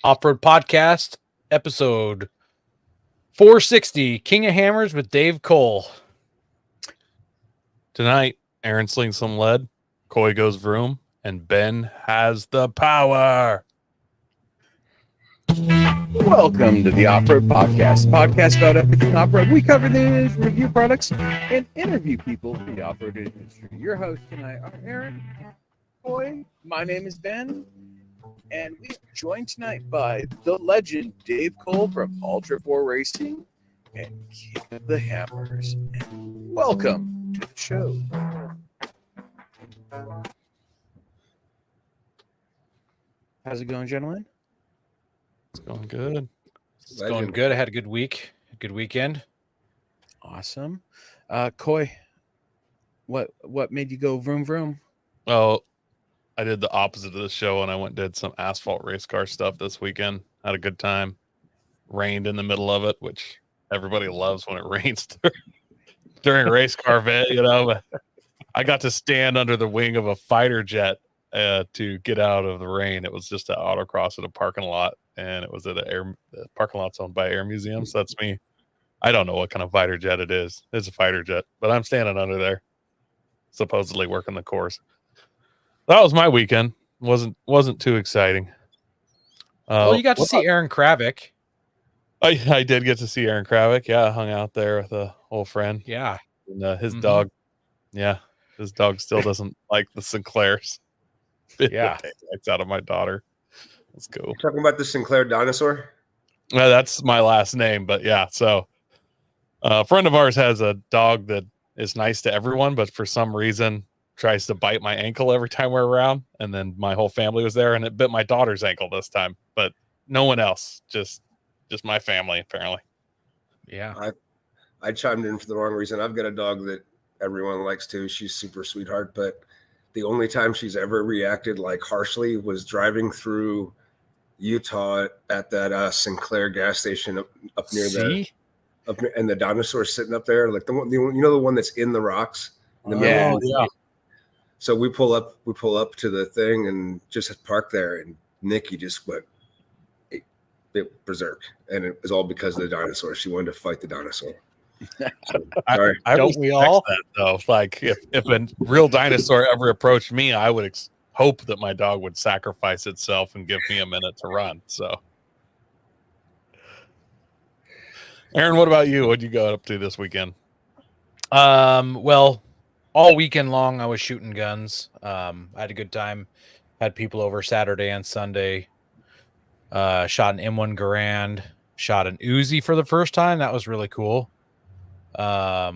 Off-Road Podcast, episode 460, King of Hammers with Dave Cole. Tonight, Aaron slings some lead, Coy goes vroom, and Ben has the power. Welcome to the Off-Road Podcast, podcast about everything off-road. We cover news, review products, and interview people in the off-road industry. Your hosts tonight are Aaron, Coy, my name is Ben, and we are joined tonight by the legend Dave Cole from Ultra 4 Racing and King of the Hammers. And welcome to the show. How's it going, gentlemen? It's going good. It's going good. I had a good week, a good weekend. Awesome. Coy, what made you go vroom vroom? Oh, I did the opposite of the show, and I went and did some asphalt race car stuff this weekend. Had a good time. Rained in the middle of it, which everybody loves when it rains during a race car event, you know. But I got to stand under the wing of a fighter jet to get out of the rain. It was just an autocross at a parking lot, and it was at the parking lot's owned by Air Museum. So that's me. I don't know what kind of fighter jet it is. It's a fighter jet, but I'm standing under there, supposedly working the course. That was my weekend. Wasn't too exciting. Well, you got to see Aaron Kravick. I did get to see Aaron Kravick. Yeah, I hung out there with a old friend. Yeah. And his dog. Yeah, his dog still doesn't like the Sinclairs. Yeah. It's out of my daughter. Let's go. You're talking about the Sinclair dinosaur? Well, that's my last name, but yeah. So a friend of ours has a dog that is nice to everyone, but for some reason tries to bite my ankle every time we're around. And then my whole family was there, and it bit my daughter's ankle this time, but no one else, just my family, apparently. Yeah. I chimed in for the wrong reason. I've got a dog that everyone likes too. She's super sweetheart, but the only time she's ever reacted like harshly was driving through Utah at that Sinclair gas station up near and the dinosaur sitting up there, like the one that's in the rocks. In the middle. Yeah. So we pull up to the thing and just park there, and Nikki just went berserk, and it was all because of the dinosaur. She wanted to fight the dinosaur. So, sorry. I Don't we all? that, though. Like if a real dinosaur ever approached me, I would hope that my dog would sacrifice itself and give me a minute to run. So, Aaron, what about you? What'd you go up to this weekend? Well, all weekend long I was shooting guns. I had a good time. Had people over Saturday and Sunday. Shot an M1 Garand. Shot an Uzi for the first time. That was really cool. Tavor,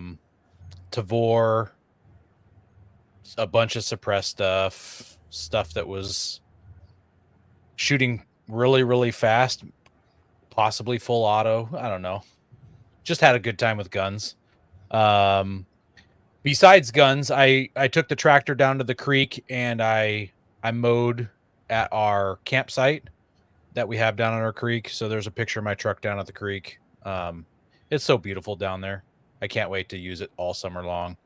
a bunch of suppressed stuff that was shooting really, really fast, possibly full auto. I don't know. Just had a good time with guns. Besides guns, I took the tractor down to the creek and I mowed at our campsite that we have down on our creek. So there's a picture of my truck down at the creek. It's so beautiful down there. I can't wait to use it all summer long.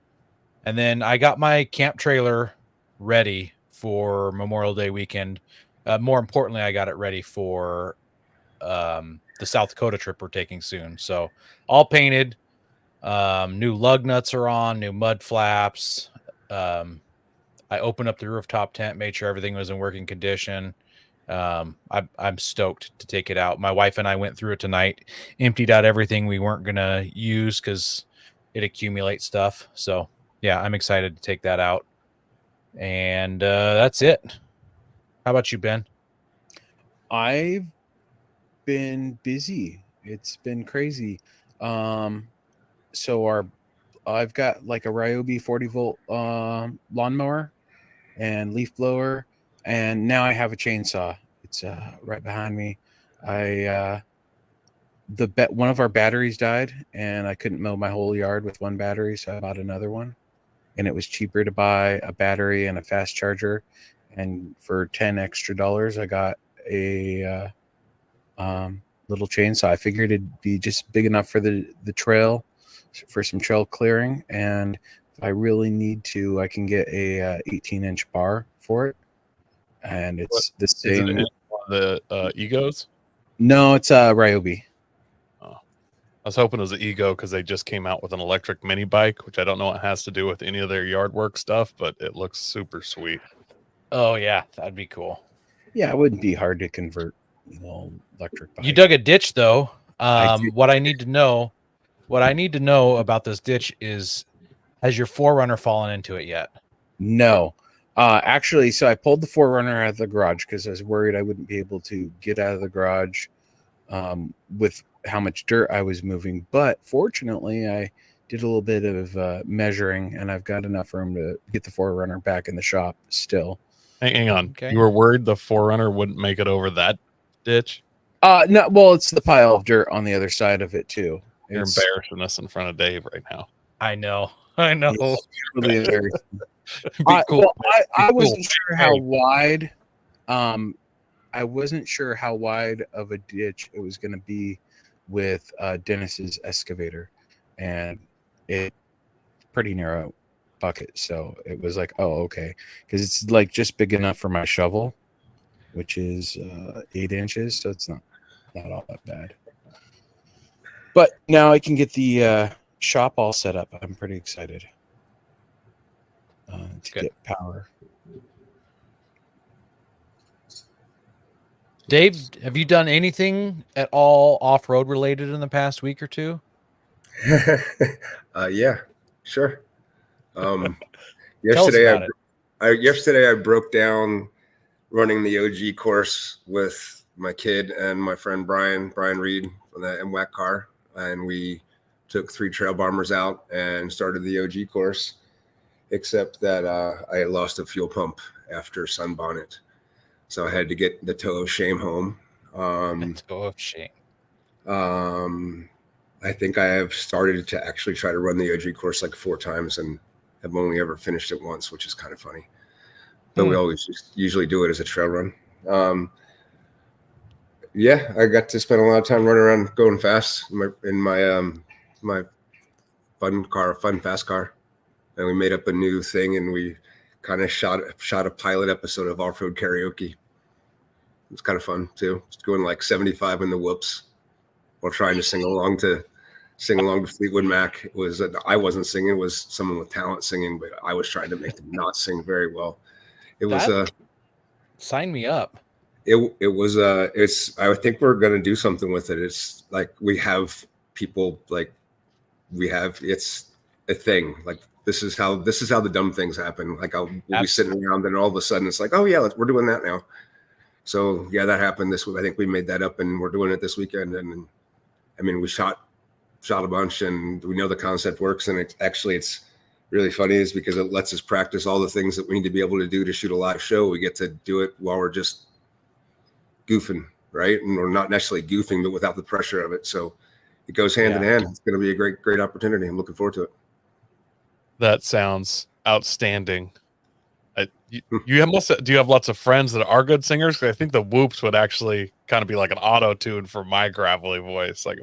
And then I got my camp trailer ready for Memorial Day weekend. More importantly, I got it ready for the South Dakota trip we're taking soon. So all painted. New lug nuts are on, new mud flaps. I opened up the rooftop tent, made sure everything was in working condition. I'm stoked to take it out. My wife and I went through it tonight, emptied out everything we weren't going to use because it accumulates stuff. So yeah, I'm excited to take that out. And that's it. How about you, Ben? I've been busy. It's been crazy. So I've got like a Ryobi 40 volt lawnmower and leaf blower, and now I have a chainsaw. It's right behind me. One of our batteries died, and I couldn't mow my whole yard with one battery, so I bought another one. And it was cheaper to buy a battery and a fast charger. And for $10 extra, I got a little chainsaw. I figured it'd be just big enough for the trail, for some trail clearing. And if I really need to, I can get a 18-inch bar for it. And it's the same. Is it one of the Egos? No, it's Ryobi. I was hoping it was an Ego because they just came out with an electric mini bike, which I don't know what it has to do with any of their yard work stuff, but it looks super sweet. Oh yeah, that'd be cool. Yeah, it wouldn't be hard to convert, electric bike. You dug a ditch though. I did. What I need to know about this ditch is, has your Forerunner fallen into it yet? No. Actually, so I pulled the Forerunner out of the garage because I was worried I wouldn't be able to get out of the garage with how much dirt I was moving. But fortunately, I did a little bit of measuring, and I've got enough room to get the Forerunner back in the shop still. Hang on. Okay. You were worried the Forerunner wouldn't make it over that ditch? No, well, it's the pile of dirt on the other side of it too. You're It's embarrassing us in front of Dave right now. I know. it's really embarrassing. Be cool. Well, I Be wasn't cool. sure how wide. I wasn't sure how wide of a ditch it was going to be with Dennis's excavator, and it's pretty narrow bucket. So it was like, oh, okay, because it's like just big enough for my shovel, which is 8 inches, so it's not all that bad. But now I can get the shop all set up. I'm pretty excited to Good. get power. Dave, have you done anything at all off-road related in the past week or two? Yeah, sure. Tell us Yesterday, about it. yesterday I broke down running the OG course with my kid and my friend Brian Reed on that MWAC car, and we took 3 trail bombers out and started the OG course. Except that I had lost a fuel pump after sunbonnet, so I had to get the toe of shame home. Toe of shame. I think I have started to actually try to run the OG course like 4 times and have only ever finished it once, which is kind of funny. But we always usually do it as a trail run. Yeah, I got to spend a lot of time running around going fast in my fun fast car. And we made up a new thing, and we kind of shot a pilot episode of off-road karaoke. It's kind of fun too. Just going like 75 in the whoops while trying to sing along to Fleetwood Mac. It was I wasn't singing; it was someone with talent singing, but I was trying to make them not sing very well. It was sign me up. It was it's. I think we're gonna do something with it. It's like we have people like it's a thing like. This is how the dumb things happen. Like we'll be sitting around, and all of a sudden it's like, oh yeah, we're doing that now. So yeah, that happened this week. I think we made that up, and we're doing it this weekend. And I mean, we shot a bunch, and we know the concept works. And it's really funny is because it lets us practice all the things that we need to be able to do to shoot a live show. We get to do it while we're just goofing, right? And we're not necessarily goofing, but without the pressure of it. So it goes hand in hand. It's going to be a great opportunity. I'm looking forward to it. That sounds outstanding. Do you have lots of friends that are good singers? 'Cause I think the whoops would actually kind of be like an auto tune for my gravelly voice. Like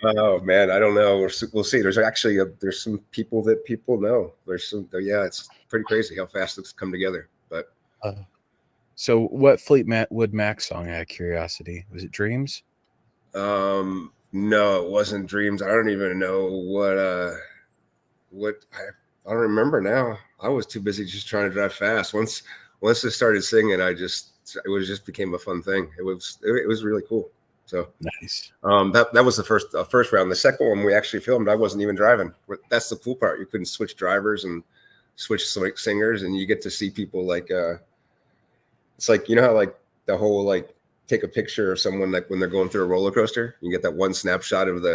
oh man, I don't know. We'll see. There's actually there's some people that people know. It's pretty crazy how fast it's come together. But so, what Fleetwood Mac song? Out of curiosity, was it Dreams? No, it wasn't Dreams. I don't even know what I don't remember now. I was too busy just trying to drive fast. Once I started singing, it just became a fun thing. It was really cool. So nice. That was the first round. The second one we actually filmed, I wasn't even driving. That's the cool part. You couldn't switch drivers and switch singers, and you get to see people like it's like, you know how like the whole like take a picture of someone like when they're going through a roller coaster, you get that one snapshot of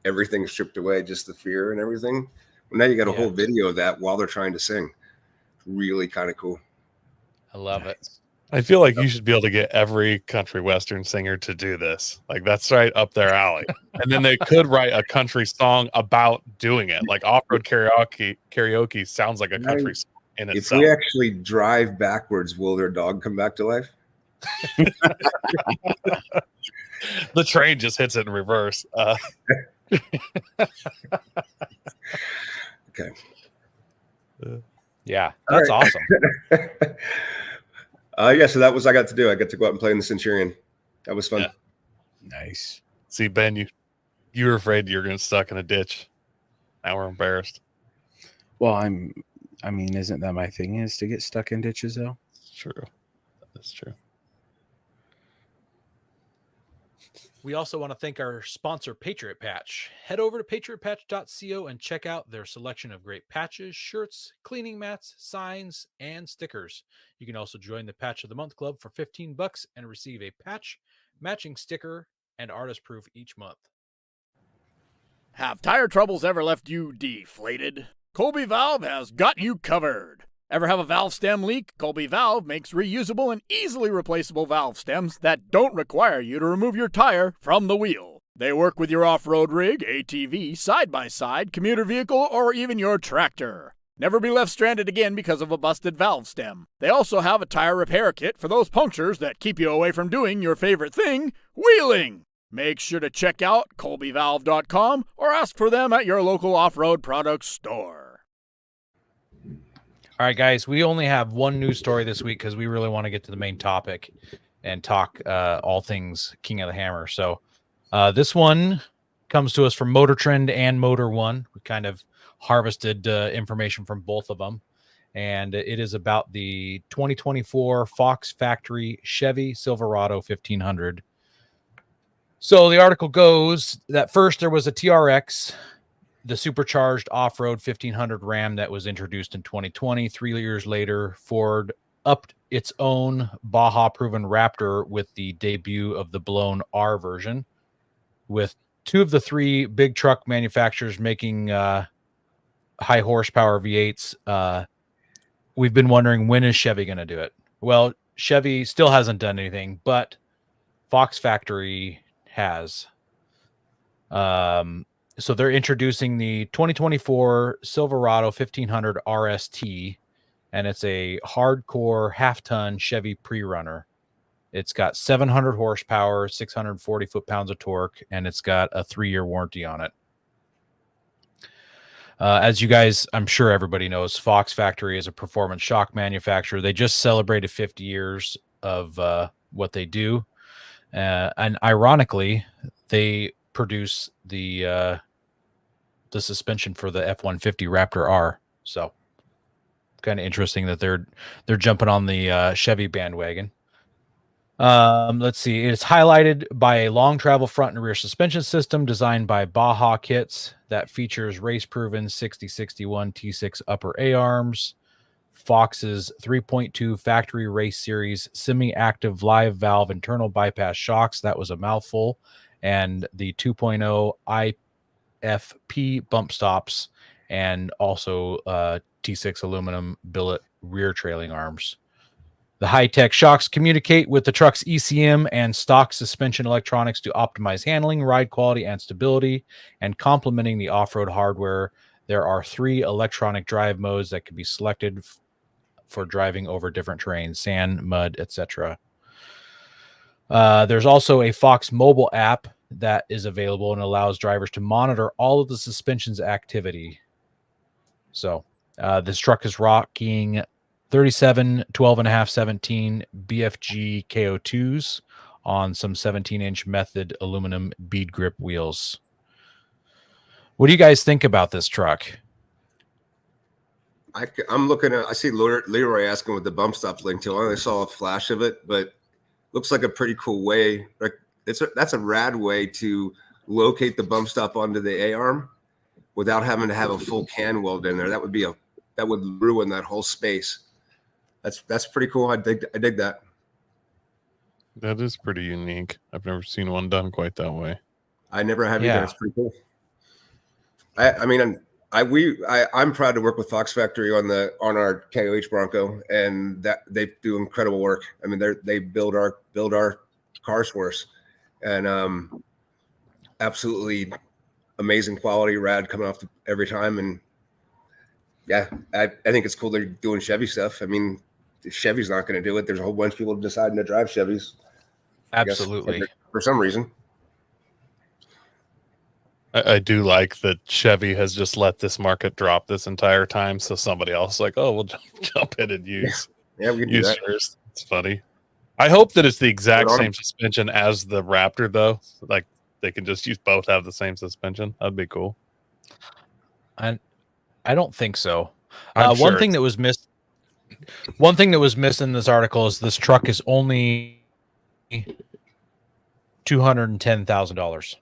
everything stripped away, just the fear and everything. Well, now you got a whole video of that while they're trying to sing. Really kind of cool. I love it. I feel like you should be able to get every country western singer to do this. Like that's right up their alley. And then they could write a country song about doing it. Like off-road karaoke sounds like a country song in itself. If we actually drive backwards, will their dog come back to life? The train just hits it in reverse. Okay. Yeah, that's awesome. Yeah, so that was I got to do. I got to go out and play in the Centurion. That was fun. Yeah. Nice. See, Ben, you were afraid you were going to stuck in a ditch. Now we're embarrassed. Well, I mean, isn't that my thing is to get stuck in ditches though? It's true. That's true. We also want to thank our sponsor, Patriot Patch. Head over to patriotpatch.co and check out their selection of great patches, shirts, cleaning mats, signs, and stickers. You can also join the Patch of the Month Club for $15 and receive a patch, matching sticker, and artist proof each month. Have tire troubles ever left you deflated? Colby Valve has got you covered. Ever have a valve stem leak? Colby Valve makes reusable and easily replaceable valve stems that don't require you to remove your tire from the wheel. They work with your off-road rig, ATV, side-by-side, commuter vehicle, or even your tractor. Never be left stranded again because of a busted valve stem. They also have a tire repair kit for those punctures that keep you away from doing your favorite thing, wheeling. Make sure to check out colbyvalve.com or ask for them at your local off-road products store. All right, guys, we only have one news story this week because we really want to get to the main topic and talk all things King of the Hammer. So this one comes to us from Motor Trend and Motor One. We kind of harvested information from both of them. And it is about the 2024 Fox Factory Chevy Silverado 1500. So the article goes that first there was a TRX, the supercharged off-road 1500 Ram that was introduced in 2020. 3 years later, Ford upped its own Baja-proven Raptor with the debut of the blown R version, with 2 of the 3 big truck manufacturers making high horsepower V8s. We've been wondering, when is Chevy going to do it? Well, Chevy still hasn't done anything, but Fox Factory has. So they're introducing the 2024 Silverado 1500 RST, and it's a hardcore half-ton Chevy pre-runner. It's got 700 horsepower, 640 foot-pounds of torque, and it's got a 3-year warranty on it. As you guys, I'm sure everybody knows, Fox Factory is a performance shock manufacturer. They just celebrated 50 years of what they do. And ironically, they produce the suspension for the F-150 Raptor R. So kind of interesting that they're jumping on the Chevy bandwagon. Let's see. It's highlighted by a long travel front and rear suspension system designed by Baja Kits that features race-proven 6061 T6 upper A-arms, Fox's 3.2 factory race series semi-active live valve internal bypass shocks. That was a mouthful. And the 2.0 IFP bump stops, and also T6 aluminum billet rear trailing arms. The high-tech shocks communicate with the truck's ECM and stock suspension electronics to optimize handling, ride quality, and stability. And complementing the off-road hardware, there are 3 electronic drive modes that can be selected for driving over different terrains, sand, mud, etc. There's also a Fox mobile app that is available and allows drivers to monitor all of the suspension's activity. So this truck is rocking 37, 12.5, 17 BFG KO2s on some 17-inch method aluminum bead grip wheels. What do you guys think about this truck? I'm looking at, I see Leroy asking what the bump stop link to. I only saw a flash of it, but looks like a pretty cool way. Like that's a rad way to locate the bump stop onto the A-arm without having to have a full can weld in there. That would ruin that whole space. That's pretty cool. I dig that. That is pretty unique. I've never seen one done quite that way. I never have either. It's pretty cool. I'm proud to work with Fox Factory on our KOH Bronco, and that they do incredible work. I mean, they build our cars for us, and absolutely amazing quality, rad coming off every time. And yeah, I think it's cool they're doing Chevy stuff. I mean, Chevy's not going to do it. There's a whole bunch of people deciding to drive Chevys. Absolutely, for some reason. I do like that Chevy has just let this market drop this entire time, so somebody else is like, oh, we'll jump in and use. Yeah, we can do that. Yours. It's funny. I hope that it's the exact Put it on same suspension as the Raptor, though. Like they can just use both have the same suspension. That'd be cool. I don't think so. I'm sure One thing that was missed in this article is this truck is only $210,000.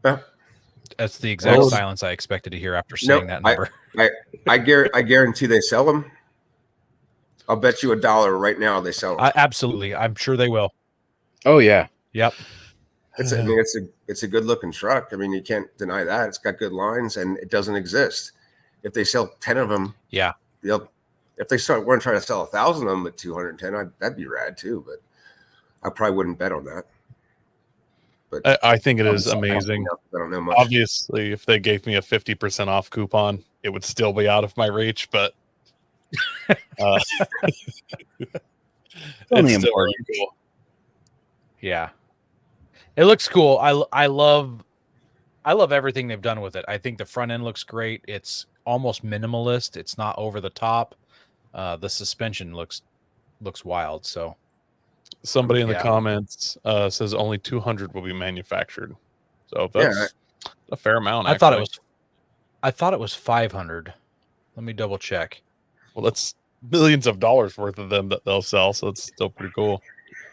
Yeah. That's the exact Well, silence I expected to hear after saying that number. I guarantee they sell them. I'll bet you $1 right now they sell them. Absolutely, I'm sure they will. Oh yeah. Yep. It's a good looking truck. I mean, you can't deny that. It's got good lines and it doesn't exist. If they sell 10 of them, Yeah. If they want to try to sell 1,000 of them at 210, that'd be rad too. But I probably wouldn't bet on that. But I think it is amazing. I don't know much. Obviously, if they gave me a 50% off coupon, it would still be out of my reach, but it's Only still important. really cool. Yeah. It looks cool. I love everything they've done with it. I think the front end looks great. It's almost minimalist. It's not over the top. The suspension looks wild. So Somebody in the Yeah. comments says only 200 will be manufactured. So that's a fair amount. I thought it was 500. Let me double check. Well, that's millions of dollars worth of them that they'll sell. So it's still pretty cool.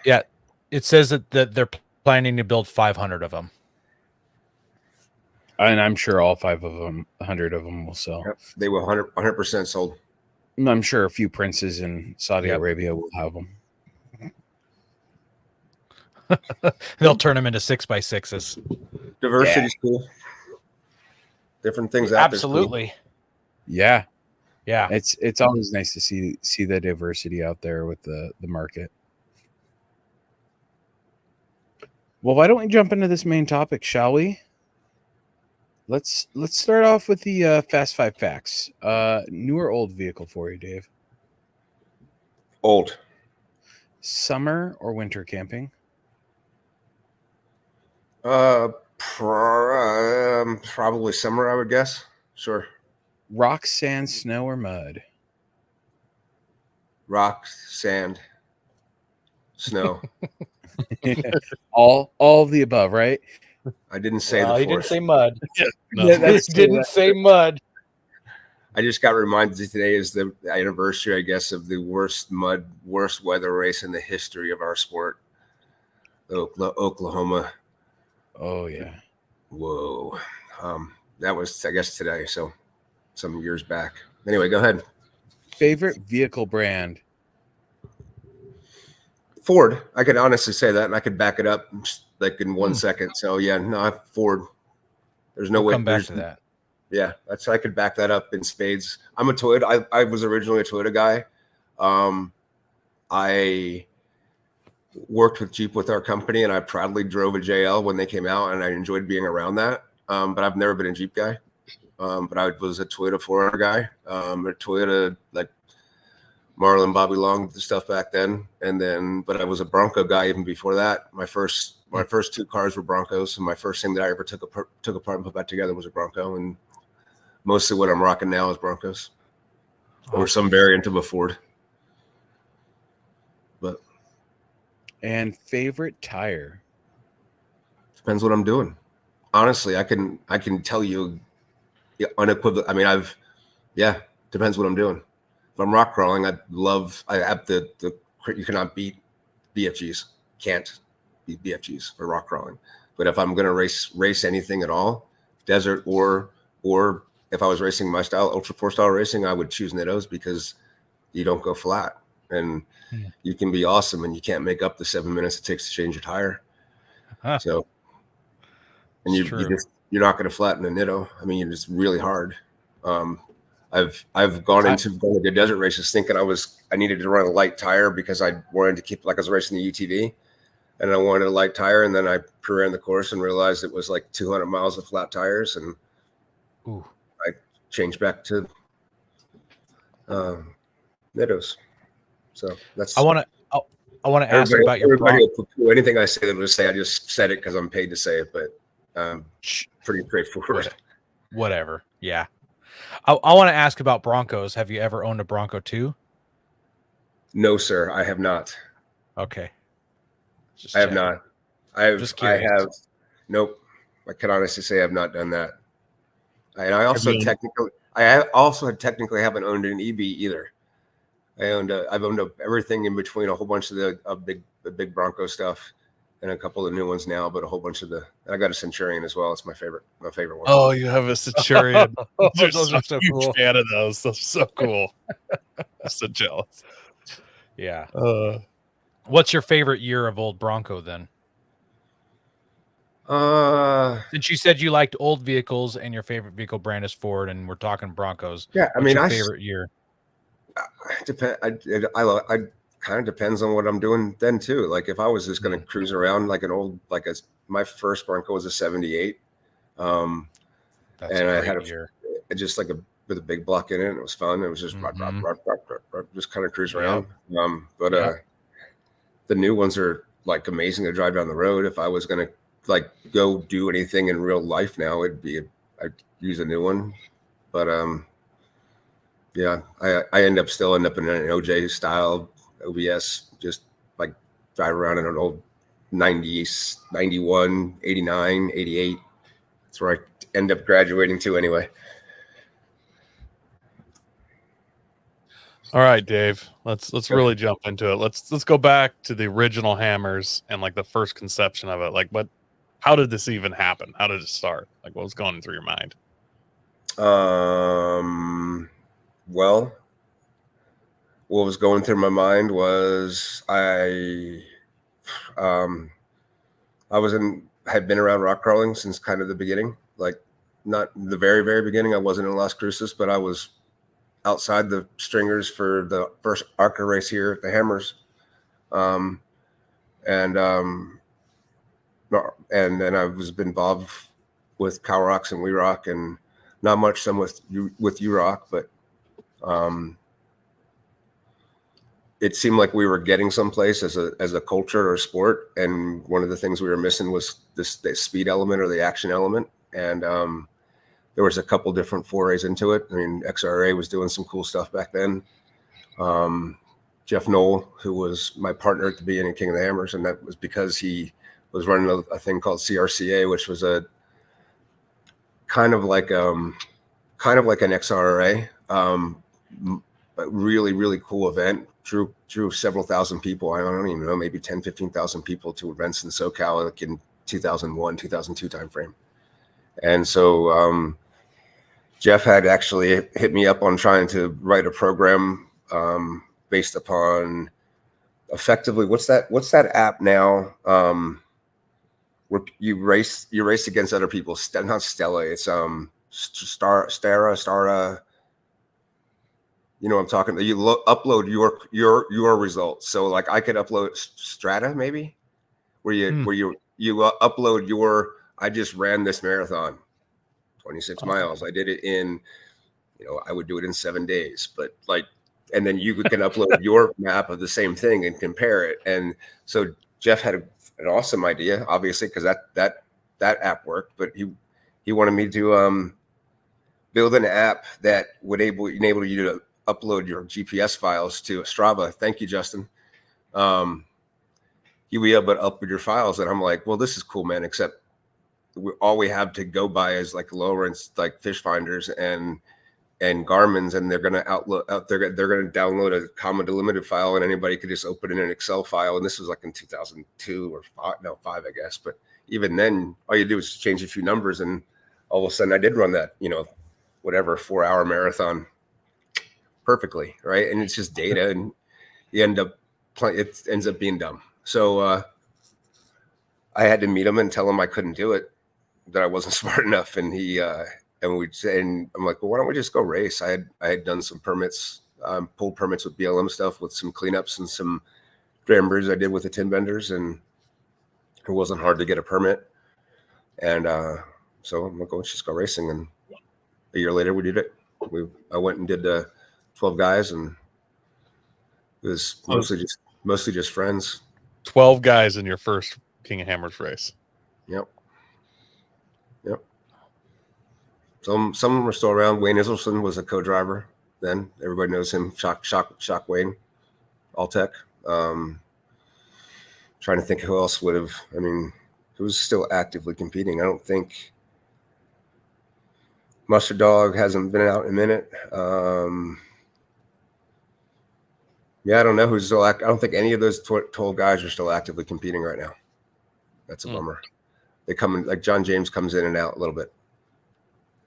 Yeah. It says that they're planning to build 500 of them. And I'm sure all 100 of them will sell. Yep, they were 100% sold. And I'm sure a few princes in Saudi Yep. Arabia will have them. They'll turn them into 6x6s. Diversity's cool. Different things out there's cool. Absolutely. Yeah. Yeah. It's always nice to see the diversity out there with the market. Well, why don't we jump into this main topic, shall we? Let's start off with the Fast 5 facts. New or old vehicle for you, Dave? Old. Summer or winter camping? Probably summer, I would guess. Sure. Rock, sand, snow, or mud? Rock, sand, snow. all of the above, right? I didn't say He the didn't fourth. say mud. No. Yeah, that's He didn't say mud. I just got reminded today is the anniversary, I guess, of the worst weather race in the history of our sport. Oklahoma. Oh yeah. Whoa. That was, I guess, today. So some years back. Anyway, go ahead. Favorite vehicle brand? Ford. I could honestly say that, and I could back it up like in 1 second. So yeah, no, Ford. There's no way. Come back to that. Yeah, I could back that up in spades. I'm a Toyota. I was originally a Toyota guy. I worked with Jeep with our company, and I proudly drove a JL when they came out, and I enjoyed being around that. But I've never been a Jeep guy. But I was a Toyota 4Runner guy. A Toyota like Marlin, Bobby Long, the stuff back then, but I was a Bronco guy even before that. My first two cars were Broncos, and my first thing that I ever took apart and put back together was a Bronco, and mostly what I'm rocking now is Broncos or some variant of a Ford. But And favorite tire? depends what I'm doing. Honestly, I can tell you unequivocal. I mean, depends what I'm doing. If I'm rock crawling, I have the you cannot beat BFGs. Can't beat BFGs for rock crawling. But if I'm going to race anything at all, desert or if I was racing my style, Ultra 4 style racing, I would choose Nittos because you don't go flat. And you can be awesome and you can't make up the 7 minutes it takes to change your tire. So, and you're not going to flatten a Nitto. I mean, it's really hard. I've gone into going to desert races thinking I needed to run a light tire because I wanted to keep, like I was racing the UTV and I wanted a light tire. And then I pre-ran the course and realized it was like 200 miles of flat tires. And I changed back to Nittos. So that's, I want to ask about your everybody will poo-poo anything I say. They'll just say I just said it because I'm paid to say it, but pretty straightforward. Whatever. Yeah. I want to ask about Broncos. Have you ever owned a Bronco too? No, sir, I have not. Okay. Just I have checking. not. I Just have. curious. Nope. I can honestly say I've not done that. And I Have also you- technically haven't owned an EB either. I've owned everything in between, a whole bunch of the big Bronco stuff, and a couple of new ones now, but a whole bunch of I got a Centurion as well. It's my favorite one. Oh, you have a Centurion. Those are so huge cool. fan of those. Those are so cool. I'm so jealous. Yeah. Uh, What's your favorite year of old Bronco then? Since you said you liked old vehicles and your favorite vehicle brand is Ford, and we're talking Broncos. Yeah, I what's mean, your favorite year? I kind of depends on what I'm doing then too. Like if I was just going to cruise around like an old, my first Bronco was a 78. That's and a I great had year. just like with a big block in it. And it was fun. It was just just kind of cruise around. The new ones are like amazing to drive down the road. If I was going to like go do anything in real life now, I'd use a new one. But yeah, I end up in an OJ style OBS, just like drive around in an old 90s, 91, 89, 88. That's where I end up graduating to anyway. all right, Dave. Let's really jump into it. Let's go back to the original Hammers and like the first conception of it. Like, how did this even happen? How did it start? Like, what was going through your mind? Well, what was going through my mind was had been around rock crawling since kind of the beginning, like not the very, very beginning. I wasn't in Las Cruces, but I was outside the stringers for the first ARCA race here at the Hammers. And then I was involved with Cow Rocks and We Rock, and not much some with U Rock, but it seemed like we were getting someplace as a culture or a sport, and one of the things we were missing was the speed element or the action element. And there was a couple different forays into it. I mean, XRA was doing some cool stuff back then. Jeff Knoll, who was my partner at the beginning of King of the Hammers, and that was because he was running a thing called CRCA, which was a kind of like an XRA, a really, really cool event. Drew several thousand people. I don't even know, maybe 10, 15,000 people to events in SoCal like in 2001, 2002 timeframe. And so Jeff had actually hit me up on trying to write a program based upon effectively what's that app now where you race against other people. Not Stella, it's Stara. You know what I'm talking about? You upload your results. So like I could upload Strata maybe, where you upload I just ran this marathon, 26 miles. I did it in, I would do it in 7 days, but like, and then you can upload your map of the same thing and compare it. And so Jeff had an awesome idea, obviously, because that app worked, but he wanted me to build an app that would enable you to upload your GPS files to Strava. Thank you, Justin. You be able to upload your files, and I'm like, well, this is cool, man. Except all we have to go by is like Lowrance, like fish finders and Garmin's, and they're gonna download a comma delimited file, and anybody could just open it in an Excel file. And this was like in 2002 or 5, I guess. But even then, all you do is change a few numbers, and all of a sudden, I did run that, 4-hour marathon perfectly, right? And it's just data, and you it ends up being dumb. So I had to meet him and tell him I couldn't do it, that I wasn't smart enough, and and I'm like, well, why don't we just go race? I had done some permits, pulled permits with BLM stuff, with some cleanups and some drambers I did with the tin benders, and it wasn't hard to get a permit. And so I'm like, let's just go racing. And a year later, we did it. I went and did 12 guys, and it was mostly just friends. 12 guys in your first King of Hammers race. Yep. Some were still around. Wayne Iselson was a co-driver then. Everybody knows him. Shock Wayne Alltech. Trying to think who else would have. I mean, who's still actively competing? I don't think Mustard Dog hasn't been out in a minute. Yeah, I don't know who's still. I don't think any of those 12 guys are still actively competing right now. That's a bummer. They come in, like John James comes in and out a little bit.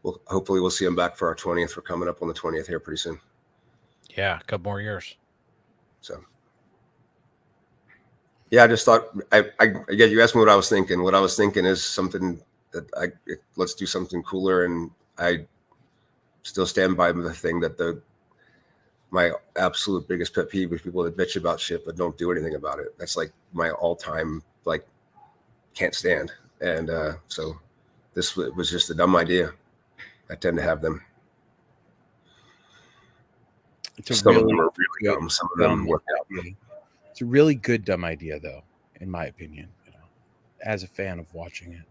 Well, hopefully we'll see him back for our 20th. We're coming up on the 20th here pretty soon. Yeah, a couple more years. So, yeah, I just thought again, you asked me what I was thinking. What I was thinking is something that let's do something cooler, and I still stand by the thing that my absolute biggest pet peeve is people that bitch about shit but don't do anything about it. That's like my all-time can't stand. And so this was just a dumb idea. I tend to have them. Some of them are really dumb. Some of them work out. It's a really good dumb idea, though, in my opinion. As a fan of watching it,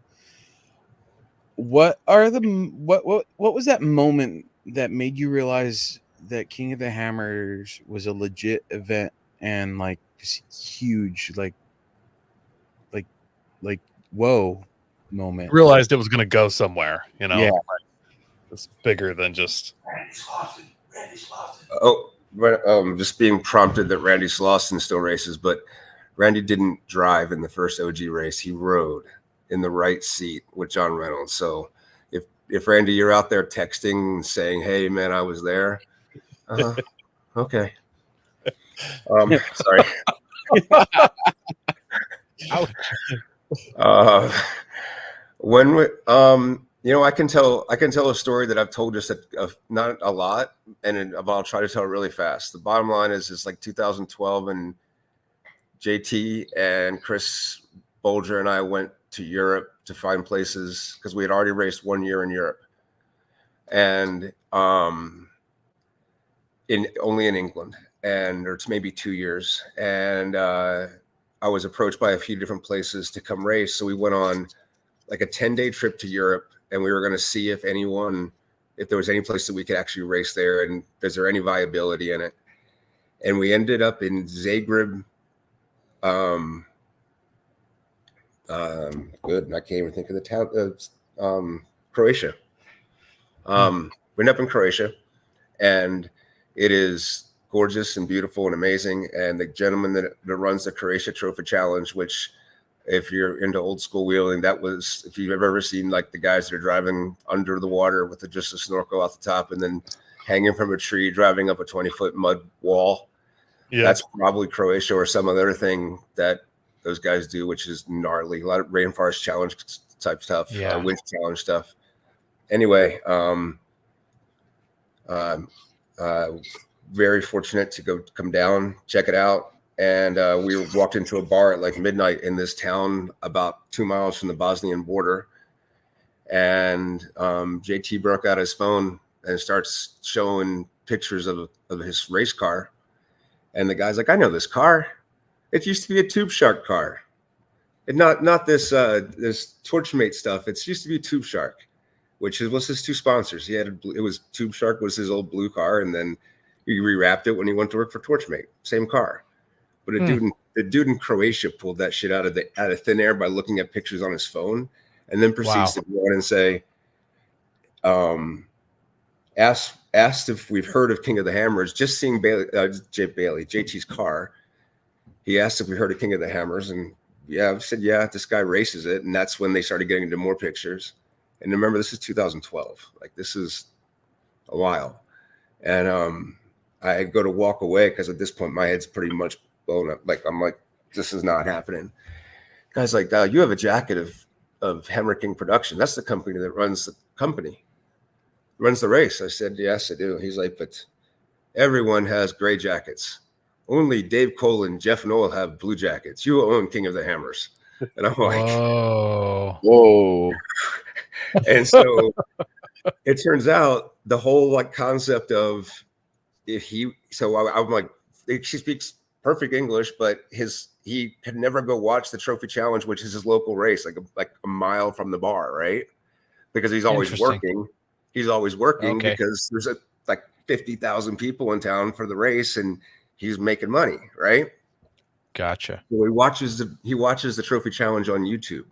what was that moment that made you realize that King of the Hammers was a legit event and this huge whoa moment? Realized it was going to go somewhere, Yeah. It's bigger than just Randy Slauson. Just being prompted that Randy Slauson still races, but Randy didn't drive in the first OG race. He rode in the right seat with John Reynolds. So if Randy, you're out there texting saying, "Hey man, I was there," okay. Sorry. When we, I can tell a story that I've told just not a lot, and I'll try to tell it really fast. The bottom line is it's like 2012, and JT and Chris Bolger and I went to Europe to find places because we had already raced 1 year in Europe, and only in England, or it's maybe 2 years, and I was approached by a few different places to come race. So we went on like a 10-day trip to Europe, and we were going to see if there was any place that we could actually race there, and is there any viability in it. And we ended up in Zagreb. Good. I can't even think of the town. Croatia. We ended up in Croatia, and it is gorgeous and beautiful and amazing. And the gentleman that runs the Croatia Trophy Challenge, which, if you're into old school wheeling, that was, if you've ever seen like the guys that are driving under the water with just a snorkel off the top and then hanging from a tree, driving up a 20-foot mud wall. Yeah. That's probably Croatia or some other thing that those guys do, which is gnarly. A lot of rainforest challenge type stuff, wind challenge stuff. Anyway, very fortunate to come down, check it out. And we walked into a bar at like midnight in this town about 2 miles from the Bosnian border. And JT broke out his phone and starts showing pictures of his race car. And the guy's like, "I know this car. It used to be a Tube Shark car. And not this Torchmate stuff. It used to be Tube Shark, which was his two sponsors. It was Tube Shark was his old blue car, and then he rewrapped it when he went to work for Torchmate. Same car. But the dude in Croatia pulled that shit out of thin air by looking at pictures on his phone, and then proceeds to go on and say, asked if we've heard of King of the Hammers, just seeing JT's car. He asked if we heard of King of the Hammers, and I said, yeah, this guy races it. And that's when they started getting into more pictures. And remember, this is 2012. Like, this is a while. And I go to walk away because at this point my head's pretty much blown up. Like, I'm like, this is not happening. Guy's like, you have a jacket of Hammer King Production. That's the company that runs the race. I said, yes, I do. He's like, but everyone has gray jackets. Only Dave Cole and Jeff Noel have blue jackets. You own King of the Hammers. And I'm like, whoa. And so it turns out the whole concept of I'm like, she speaks perfect English, but he could never go watch the Trophy Challenge, which is his local race, like a mile from the bar, right? Because he's always working. He's always working because there's like 50,000 people in town for the race, and he's making money, right? Gotcha. So he watches the trophy challenge on YouTube.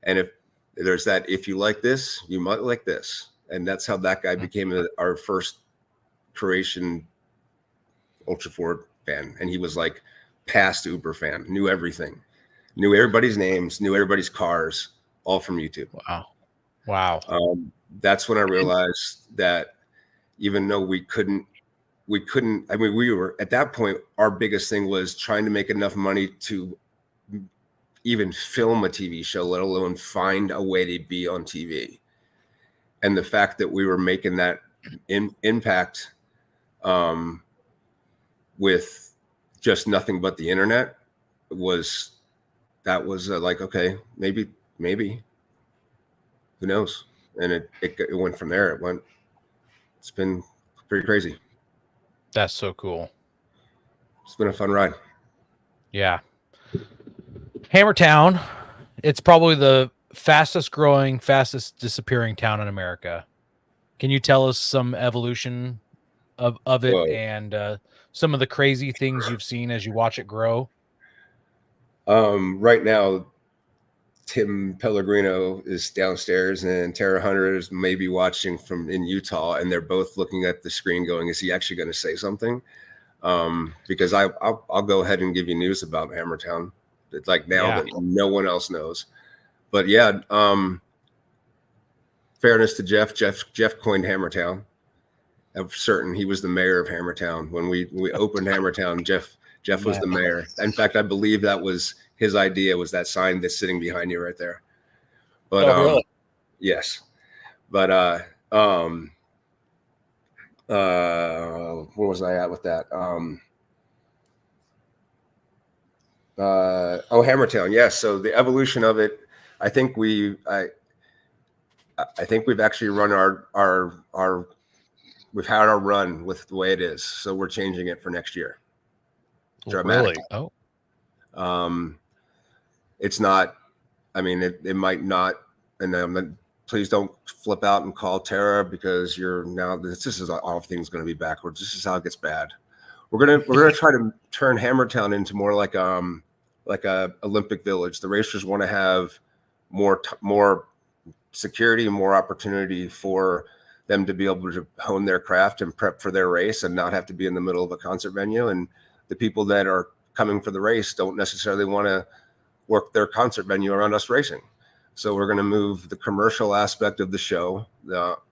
And if there's that, if you like this, you might like this. And that's how that guy became our first Croatian Ultra Ford fan. And he was like past Uber fan, knew everything, knew everybody's names, knew everybody's cars, all from YouTube. Wow. That's when I realized that even though we couldn't, I mean, we were at that point, our biggest thing was trying to make enough money to even film a TV show, let alone find a way to be on TV. And the fact that we were making that impact with just nothing but the internet was like, okay, maybe, who knows? And it went from there. It's been pretty crazy. That's so cool. It's been a fun ride. Yeah. Hammertown, it's probably the fastest growing, fastest disappearing town in America. Can you tell us some evolution of it Whoa. and some of the crazy things you've seen as you watch it grow? Right now, Tim Pellegrino is downstairs and Tara Hunter is maybe watching from in Utah, and they're both looking at the screen going, is he actually going to say something? Because I'll go ahead and give you news about Hammertown. It's like now that no one else knows. But yeah, fairness to Jeff coined Hammertown. I'm certain he was the mayor of Hammertown. When we opened Hammertown, Jeff was the mayor. In fact, I believe that was his idea, was that sign that's sitting behind you right there. But really? yes. But where was I at with that? Hammertown. Yes. So the evolution of it, I think we've actually run we've had our run with the way it is. So we're changing it for next year. Dramatic. Really? Oh. It's not, I mean, it might not, and please don't flip out and call Tara, because this is all things going to be backwards. This is how it gets bad. We're gonna try to turn Hammertown into more like a Olympic Village. The racers want to have more security and more opportunity for them to be able to hone their craft and prep for their race and not have to be in the middle of a concert venue. And the people that are coming for the race don't necessarily want to work their concert venue around us racing. So we're going to move the commercial aspect of the show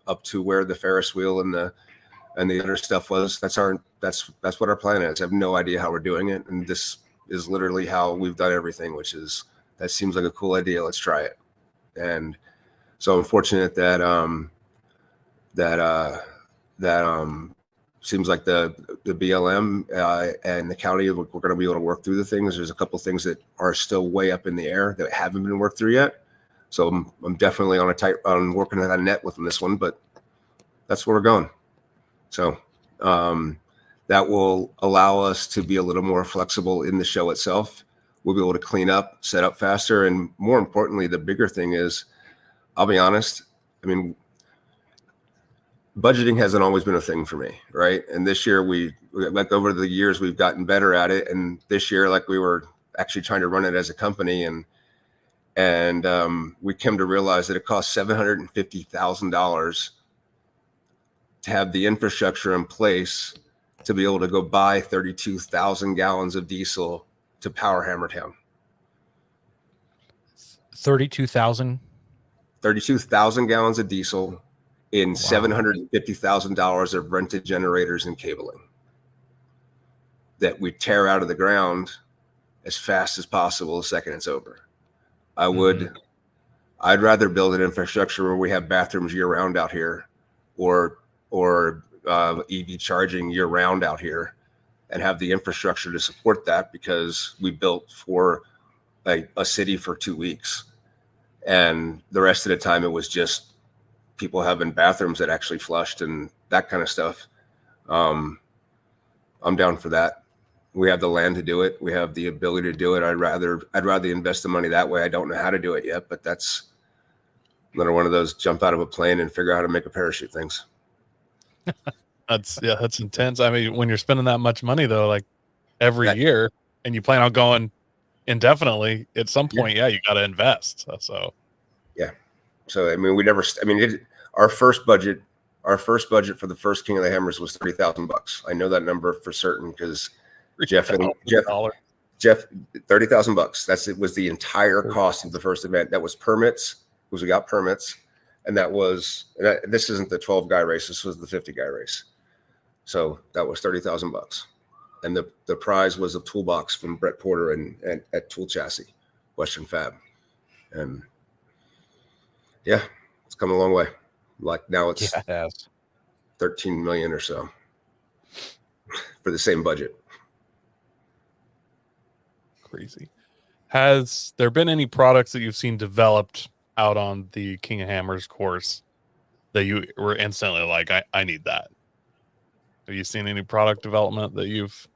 up to where the Ferris wheel and the other stuff was. That's what our plan is. I have no idea how we're doing it, and this is literally how we've done everything, which is, that seems like a cool idea. Let's try it. And so I'm fortunate that seems like the BLM and the county, we're going to be able to work through the things. There's a couple of things that are still way up in the air that haven't been worked through yet. So I'm definitely on working on a net with this one, but that's where we're going. So that will allow us to be a little more flexible in the show itself. We'll be able to clean up, set up faster. And more importantly, the bigger thing is, I'll be honest, I mean, budgeting hasn't always been a thing for me, right? And this year like over the years, we've gotten better at it. And this year, like, we were actually trying to run it as a company, and we came to realize that it costs $750,000 to have the infrastructure in place to be able to go buy 32,000 gallons of diesel to power Hammertown. 32,000 gallons of diesel in $750,000 of rented generators and cabling that we tear out of the ground as fast as possible the second it's over. I'd rather build an infrastructure where we have bathrooms year round out here, or EV charging year round out here, and have the infrastructure to support that, because we built for a city for 2 weeks, and the rest of the time it was just people having bathrooms that actually flushed and that kind of stuff. I'm down for that. We have the land to do it. We have the ability to do it. I'd rather invest the money that way. I don't know how to do it yet, but that's another one of those jump out of a plane and figure out how to make a parachute things. That's intense. I mean, when you're spending that much money though, like every That- year, and you plan on going indefinitely, at some Yeah. point, you got to invest. So So I mean, we never. I mean, our first budget for the first King of the Hammers was $30,000. I know that number for certain because Jeff $30,000. It was the entire cost of the first event. That was permits, because we got permits, and this isn't the 12-guy race. This was the 50-guy race. So that was $30,000, and the prize was a toolbox from Brett Porter and at Tool Chassis, Western Fab, and yeah, it's come a long way. Like now it's it has. 13 million or so for the same budget. crazy. Has there been any products that you've seen developed out on the King of Hammers course that you were instantly like, I need that? Have you seen any product development that you've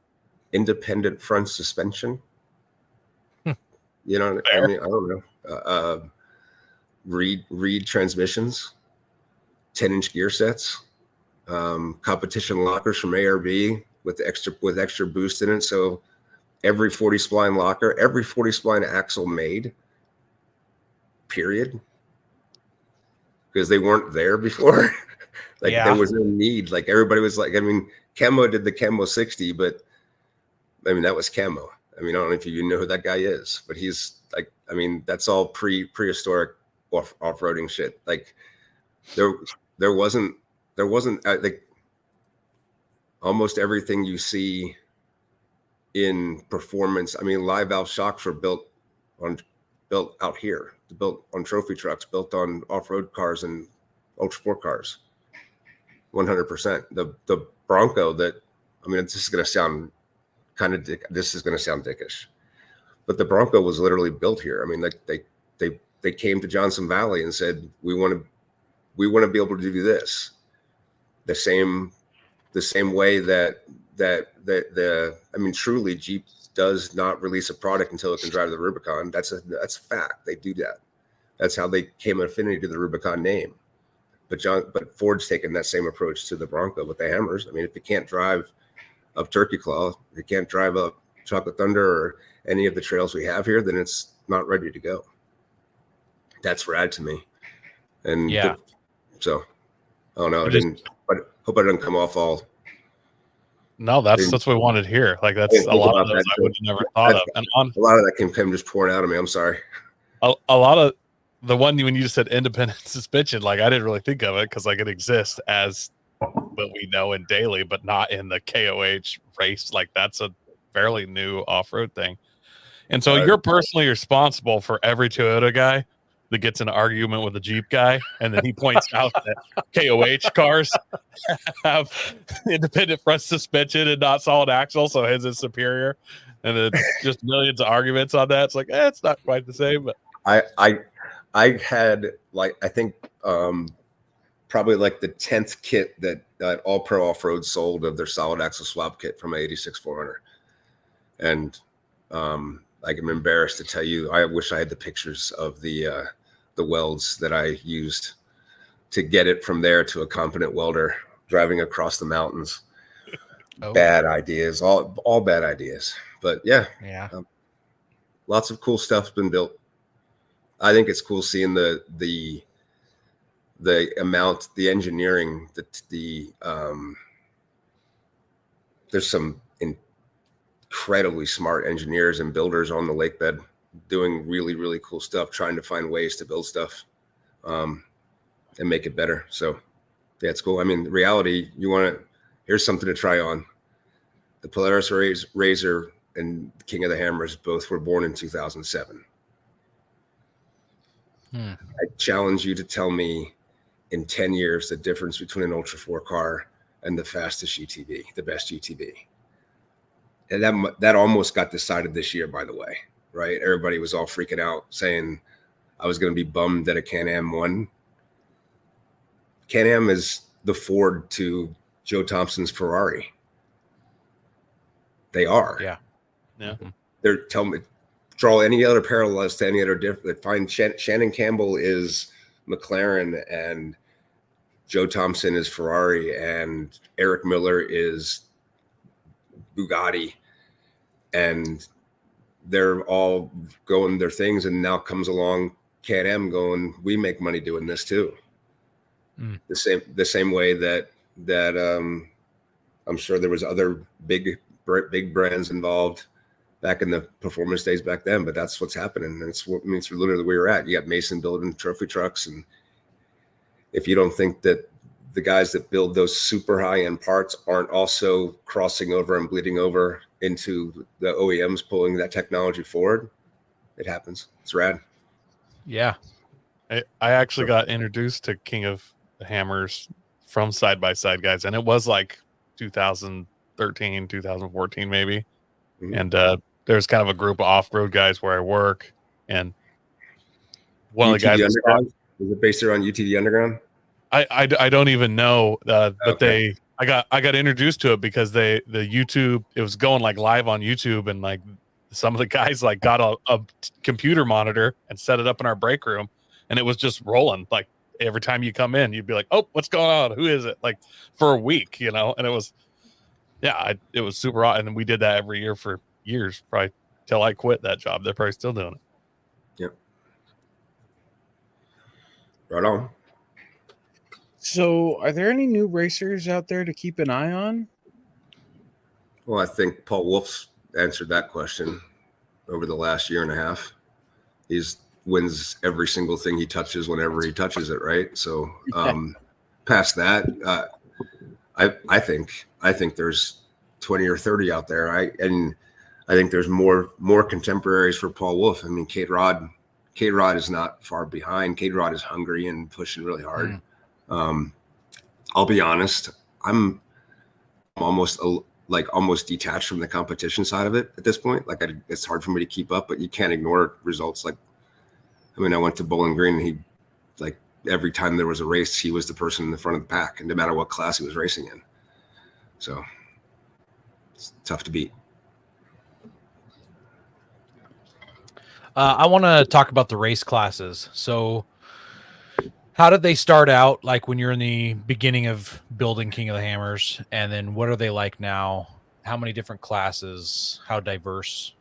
Independent front suspension. You know, Fair. I mean, I don't know. Reed transmissions, 10-inch gear sets, competition lockers from ARB with extra boost in it. So every 40 spline locker, every 40 spline axle made, period, because they weren't there before. There was no need. Like everybody was like, I mean, Camo did the Camo 60, but I mean, that was Camo. I mean, I don't know if you know who that guy is, but he's like, I mean, that's all prehistoric off-roading shit. Like there wasn't like almost everything you see in performance. I mean, live valve shocks were built out here, built on trophy trucks, built on off-road cars and Ultra 4 cars. 100%. The Bronco that, I mean, this is going to sound dickish, but the Bronco was literally built here. I mean, like they came to Johnson Valley and said, we want to be able to do this the same way that I mean, truly, Jeep does not release a product until it can drive the Rubicon. That's a fact. They do that. That's how they came affinity to the Rubicon name. But Ford's taken that same approach to the Bronco with the Hammers. I mean, if you can't drive up Turkey Claw, you can't drive up Chocolate Thunder or any of the trails we have here, then it's not ready to go. That's rad to me. And so I don't know. But hope I didn't come off all. No, that's what we wanted to hear. Like that's a lot of those I would have never thought of. And a lot of that came just pouring out of me. I'm sorry. A lot of the one when you just said independent suspension, like I didn't really think of it because like it exists as what we know in daily, but not in the KOH race. Like that's a fairly new off-road thing. And so you're personally responsible for every Toyota guy that gets in an argument with a Jeep guy, and then he points out that KOH cars have independent front suspension and not solid axle, so his is superior. And then just millions of arguments on that. It's like, it's not quite the same. But I had like, I think probably like the 10th kit that All Pro Off-Road sold of their solid axle swap kit from an 86 400. And like, I'm embarrassed to tell you, I wish I had the pictures of the welds that I used to get it from there to a competent welder driving across the mountains. Bad ideas, all bad ideas. But yeah. Lots of cool stuff's been built. I think it's cool seeing the amount, the engineering, there's some incredibly smart engineers and builders on the lake bed doing really, really cool stuff, trying to find ways to build stuff and make it better. So yeah, it's cool. I mean, reality, here's something to try on. The Polaris Razor and King of the Hammers both were born in 2007. I challenge you to tell me in 10 years the difference between an Ultra 4 car and the fastest UTV, the best UTV. And that almost got decided this year, by the way, right? Everybody was all freaking out saying I was going to be bummed that a Can-Am won. Can-Am is the Ford to Joe Thompson's Ferrari. They are. Yeah. Draw any other parallels to any other different. Find Shannon Campbell is McLaren and Joe Thompson is Ferrari and Eric Miller is Bugatti, and they're all going their things. And now comes along Can-Am going, we make money doing this too. The same way that I'm sure there was other big brands involved back in the performance days back then, but that's what's happening. And it's what means for literally where we're at. You got Mason building trophy trucks. And if you don't think that the guys that build those super high end parts aren't also crossing over and bleeding over into the OEMs pulling that technology forward, it happens. It's rad. Yeah. I actually got introduced to King of the Hammers from Side by Side guys, and it was like 2013, 2014 maybe. Mm-hmm. And there's kind of a group of off-road guys where I work, and one of the guys is it based around UTV Underground? I don't even know, but okay. I got introduced to it because the YouTube, it was going like live on YouTube, and like some of the guys like got a computer monitor and set it up in our break room, and it was just rolling. Like every time you come in, you'd be like, oh, what's going on? Who is it? Like for a week, you know? And it was, it was super hot. And we did that every year for years, probably till I quit that job. They're probably still doing it. Yep. Right on. So are there any new racers out there to keep an eye on? Well, I think Paul Wolf's answered that question over the last year and a half. He's wins every single thing he touches whenever he touches it, right? So past that, I think there's 20 or 30 out there. I think there's more contemporaries for Paul Wolf. I mean, Kate Rod is not far behind. Kate Rod is hungry and pushing really hard. I'll be honest, I'm almost detached from the competition side of it at this point. Like it's hard for me to keep up, but you can't ignore results. Like, I mean, I went to Bowling Green, and he, like, every time there was a race, he was the person in the front of the pack, and no matter what class he was racing in. So it's tough to beat. I want to talk about the race classes. So how did they start out, like when you're in the beginning of building King of the Hammers, and then what are they like now? How many different classes? How diverse?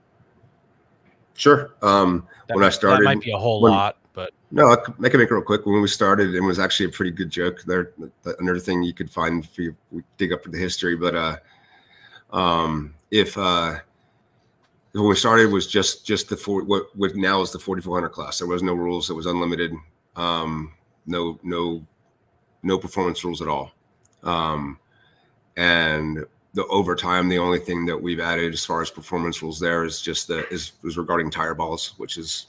Sure. When I started, that might be a whole lot, but no, I can make it real quick. When we started, it was actually a pretty good joke. There, another thing you could find if you dig up the history. But when we started, it was just what now is the 4400 class. There was no rules. It was unlimited. No performance rules at all. And over time, the only thing that we've added as far as performance rules there is just is regarding tire balls, which is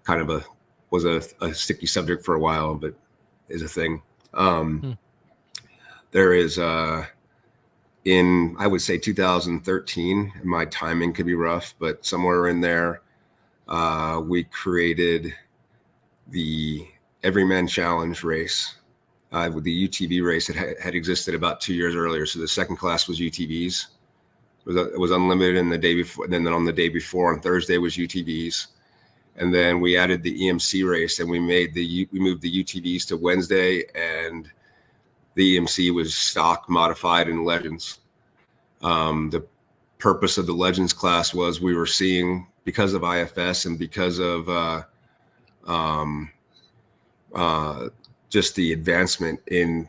kind of was a sticky subject for a while, but is a thing. There is in, I would say 2013, my timing could be rough, but somewhere in there, we created the Everyman Challenge race. With the UTV race, it had existed about 2 years earlier. So the second class was UTVs. It was unlimited in the day before. And then on the day before, on Thursday, was UTVs. And then we added the EMC race, and we moved the UTVs to Wednesday, and the EMC was stock, modified, and Legends. The purpose of the Legends class was we were seeing, because of IFS and because of just the advancement in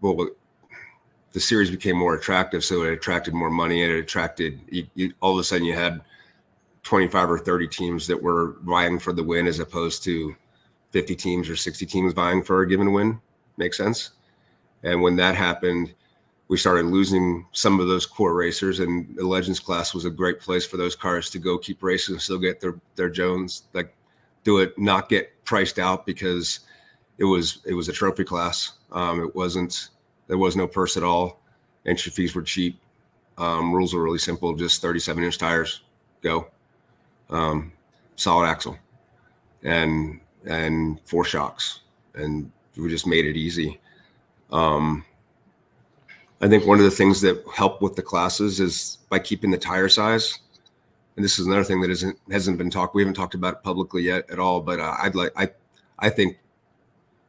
the series became more attractive, so it attracted more money, and it attracted all of a sudden you had 25 or 30 teams that were vying for the win, as opposed to 50 teams or 60 teams vying for a given win. Makes sense. And when that happened, we started losing some of those core racers, and the Legends class was a great place for those cars to go keep racing and still get their Jones, like do it, not get priced out, because it was a trophy class. There was no purse at all. Entry fees were cheap. Rules were really simple, just 37-inch tires, go. Solid axle and 4 shocks, and we just made it easy. I think one of the things that help with the classes is by keeping the tire size. And this is another thing that hasn't been talked. We haven't talked about it publicly yet at all, but I think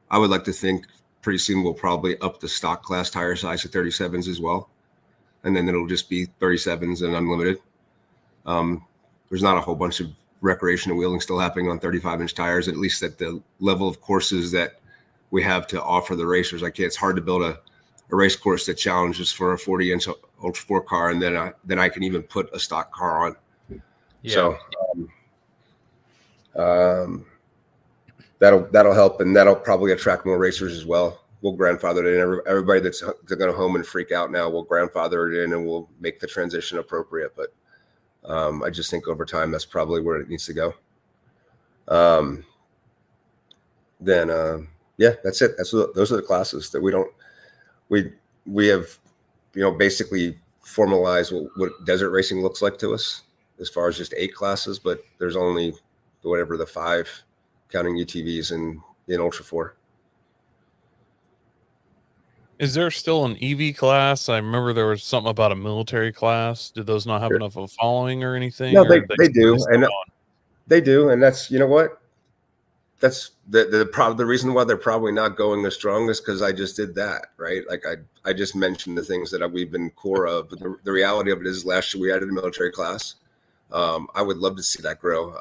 I would like to think pretty soon we'll probably up the stock class tire size to 37s as well. And then it'll just be 37s and unlimited. There's not a whole bunch of recreational wheeling still happening on 35-inch tires, at least at the level of courses that we have to offer the racers. It's hard to build a race course that challenges for a 40-inch Ultra 4 car, and then I can even put a stock car on. Yeah. So that'll help, and that'll probably attract more racers as well. We'll grandfather it in. Everybody that's going to home and freak out now, we'll grandfather it in, and we'll make the transition appropriate. But I just think over time, that's probably where it needs to go. Yeah, that's it. Those are the classes that we have, basically formalized what desert racing looks like to us as far as just 8 classes, but there's only whatever the 5 counting UTVs in Ultra 4. Is there still an EV class? I remember there was something about a military class. Did those not have enough of a following or anything? No, or they do, and they do, and that's what. That's the reason why they're probably not going as strong is because I just did that, right? I just mentioned the things that we've been core of, but the reality of it is last year we added a military class. I would love to see that grow.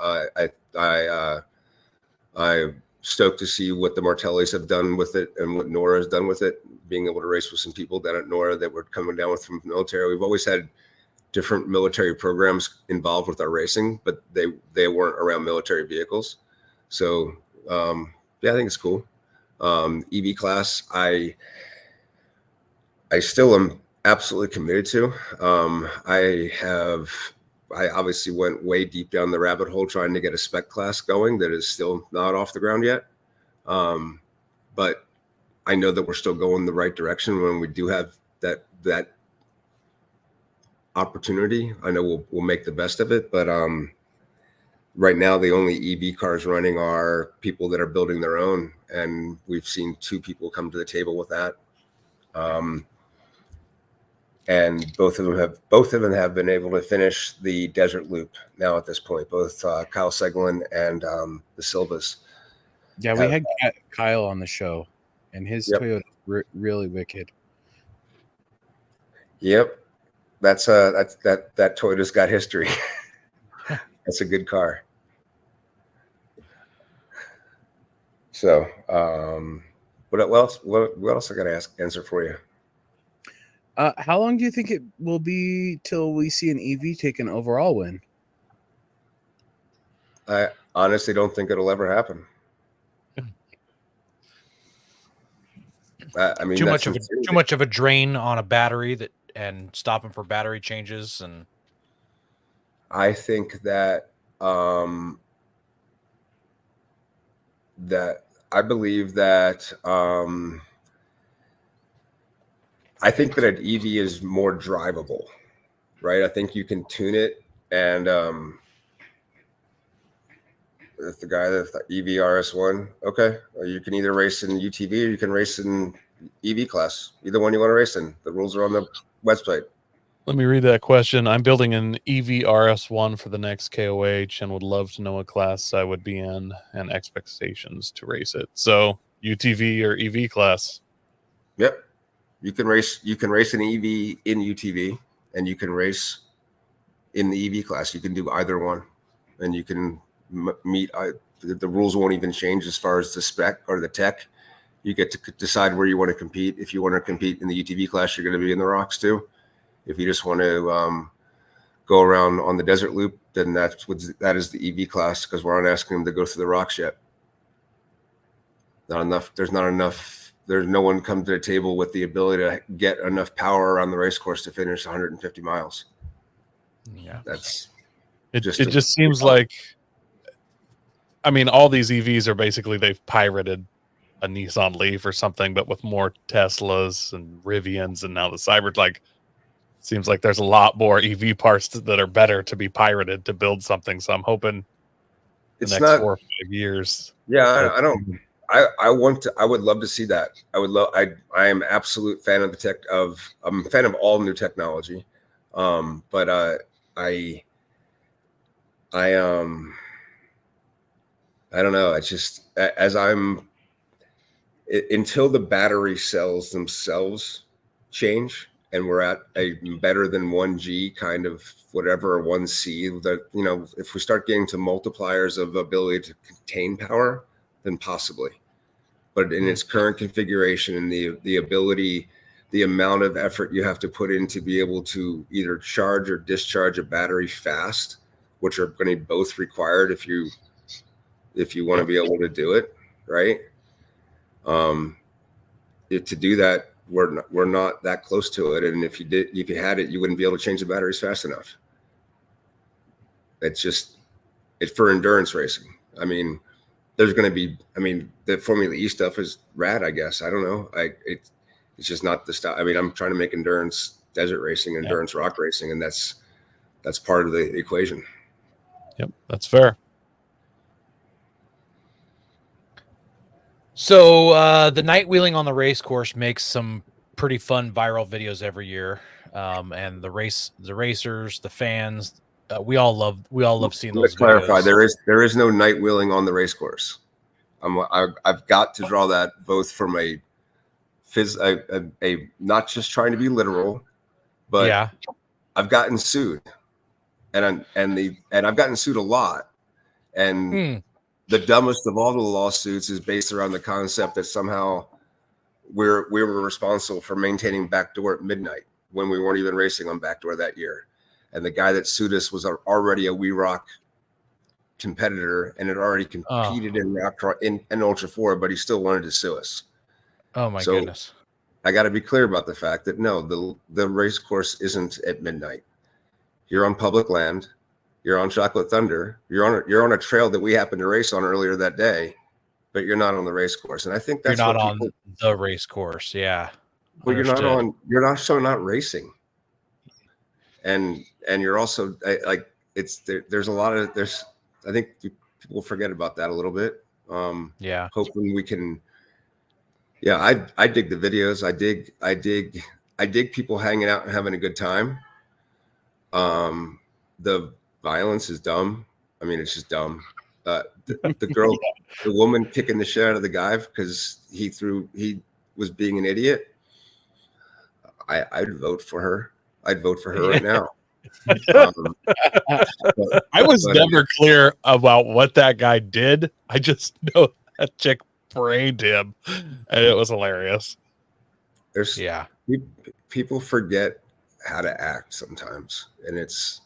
I'm stoked to see what the Martellis have done with it and what Nora has done with it, being able to race with some people down at Nora that were coming down with from the military. We've always had different military programs involved with our racing, but they weren't around military vehicles. So yeah, I think it's cool. EV class, I still am absolutely committed to. I obviously went way deep down the rabbit hole trying to get a spec class going that is still not off the ground yet. But I know that we're still going the right direction when we do have that opportunity. I know we'll make the best of it, but right now the only EV cars running are people that are building their own, and we've seen 2 people come to the table with that. And both of them have been able to finish the desert loop now at this point. Both Kyle Seglin and the Silvas. Yeah, we had Kyle on the show, and his Toyota really wicked. Yep, that Toyota's got history. That's a good car. So, what else I got to answer for you? How long do you think it will be till we see an EV take an overall win? I honestly don't think it'll ever happen. I mean, too much of a drain on a battery and stopping for battery changes, and I think that I believe that I think that an EV is more drivable, right? I think you can tune it, and if the guy that's the EV RS1, okay, you can either race in UTV or you can race in EV class. Either one you want to race in. The rules are on the website. Let me read that question. I'm building an EV RS1 for the next KOH and would love to know what class I would be in and expectations to race it. So UTV or EV class? Yep. You can race an EV in UTV, and you can race in the EV class. You can do either one, and you can meet. The rules won't even change as far as the spec or the tech. You get to decide where you want to compete. If you want to compete in the UTV class, you're going to be in the rocks too. If you just want to go around on the desert loop, then that is the EV class, because we aren't asking them to go through the rocks yet. Not enough. There's no one come to the table with the ability to get enough power around the race course to finish 150 miles. Yeah, it just seems like, I mean, all these EVs are basically, they've pirated a Nissan Leaf or something, but with more Teslas and Rivians, and now the Cyber. Like, seems like there's a lot more EV parts that are better to be pirated to build something. So I'm hoping the next 4 or 5 years. Yeah, I would love to see that. I am absolute fan of I'm a fan of all new technology. But I don't know. It's just, as I'm until the battery cells themselves change and we're at a better than 1G kind of whatever, or 1C, that, you know, if we start getting to multipliers of ability to contain power, then possibly. But in its current configuration and the ability, the amount of effort you have to put in to be able to either charge or discharge a battery fast, which are going to be both required if you want to be able to do it, right? To do that, we're not that close to it, and if you had it, you wouldn't be able to change the batteries fast enough. It's for endurance racing. I mean, there's going to be, I mean, the Formula E stuff is rad, I guess. I don't know. It's just not the style. I mean, I'm trying to make endurance desert racing, endurance rock racing, and that's part of the equation. Yep, that's fair. So the night wheeling on the race course makes some pretty fun viral videos every year, and the racers, the fans, we all love seeing those. Let's clarify: videos. there is no night wheeling on the race course. I've got to draw that both from a not just trying to be literal, but yeah, I've gotten sued, and I've gotten sued a lot, and the dumbest of all the lawsuits is based around the concept that somehow we were responsible for maintaining backdoor at midnight when we weren't even racing on backdoor that year. And the guy that sued us was already a We Rock competitor and had already competed in Ultra 4, but he still wanted to sue us. Oh my goodness. I got to be clear about the fact that no, the race course isn't at midnight. You're on public land. You're on Chocolate Thunder. You're on a trail that we happened to race on earlier that day, but you're not on the race course. And I think that's you're not on the race course. Yeah. Well, you're also not racing. And you're also like, there's I think people forget about that a little bit. Hoping we can, I dig the videos. I dig people hanging out and having a good time. The violence is dumb. I mean, it's just dumb. The girl, the woman kicking the shit out of the guy because he was being an idiot. I'd vote for her. I'd vote for her right now. I was never clear about what that guy did. I just know that chick brained him, and it was hilarious. People forget how to act sometimes, and it's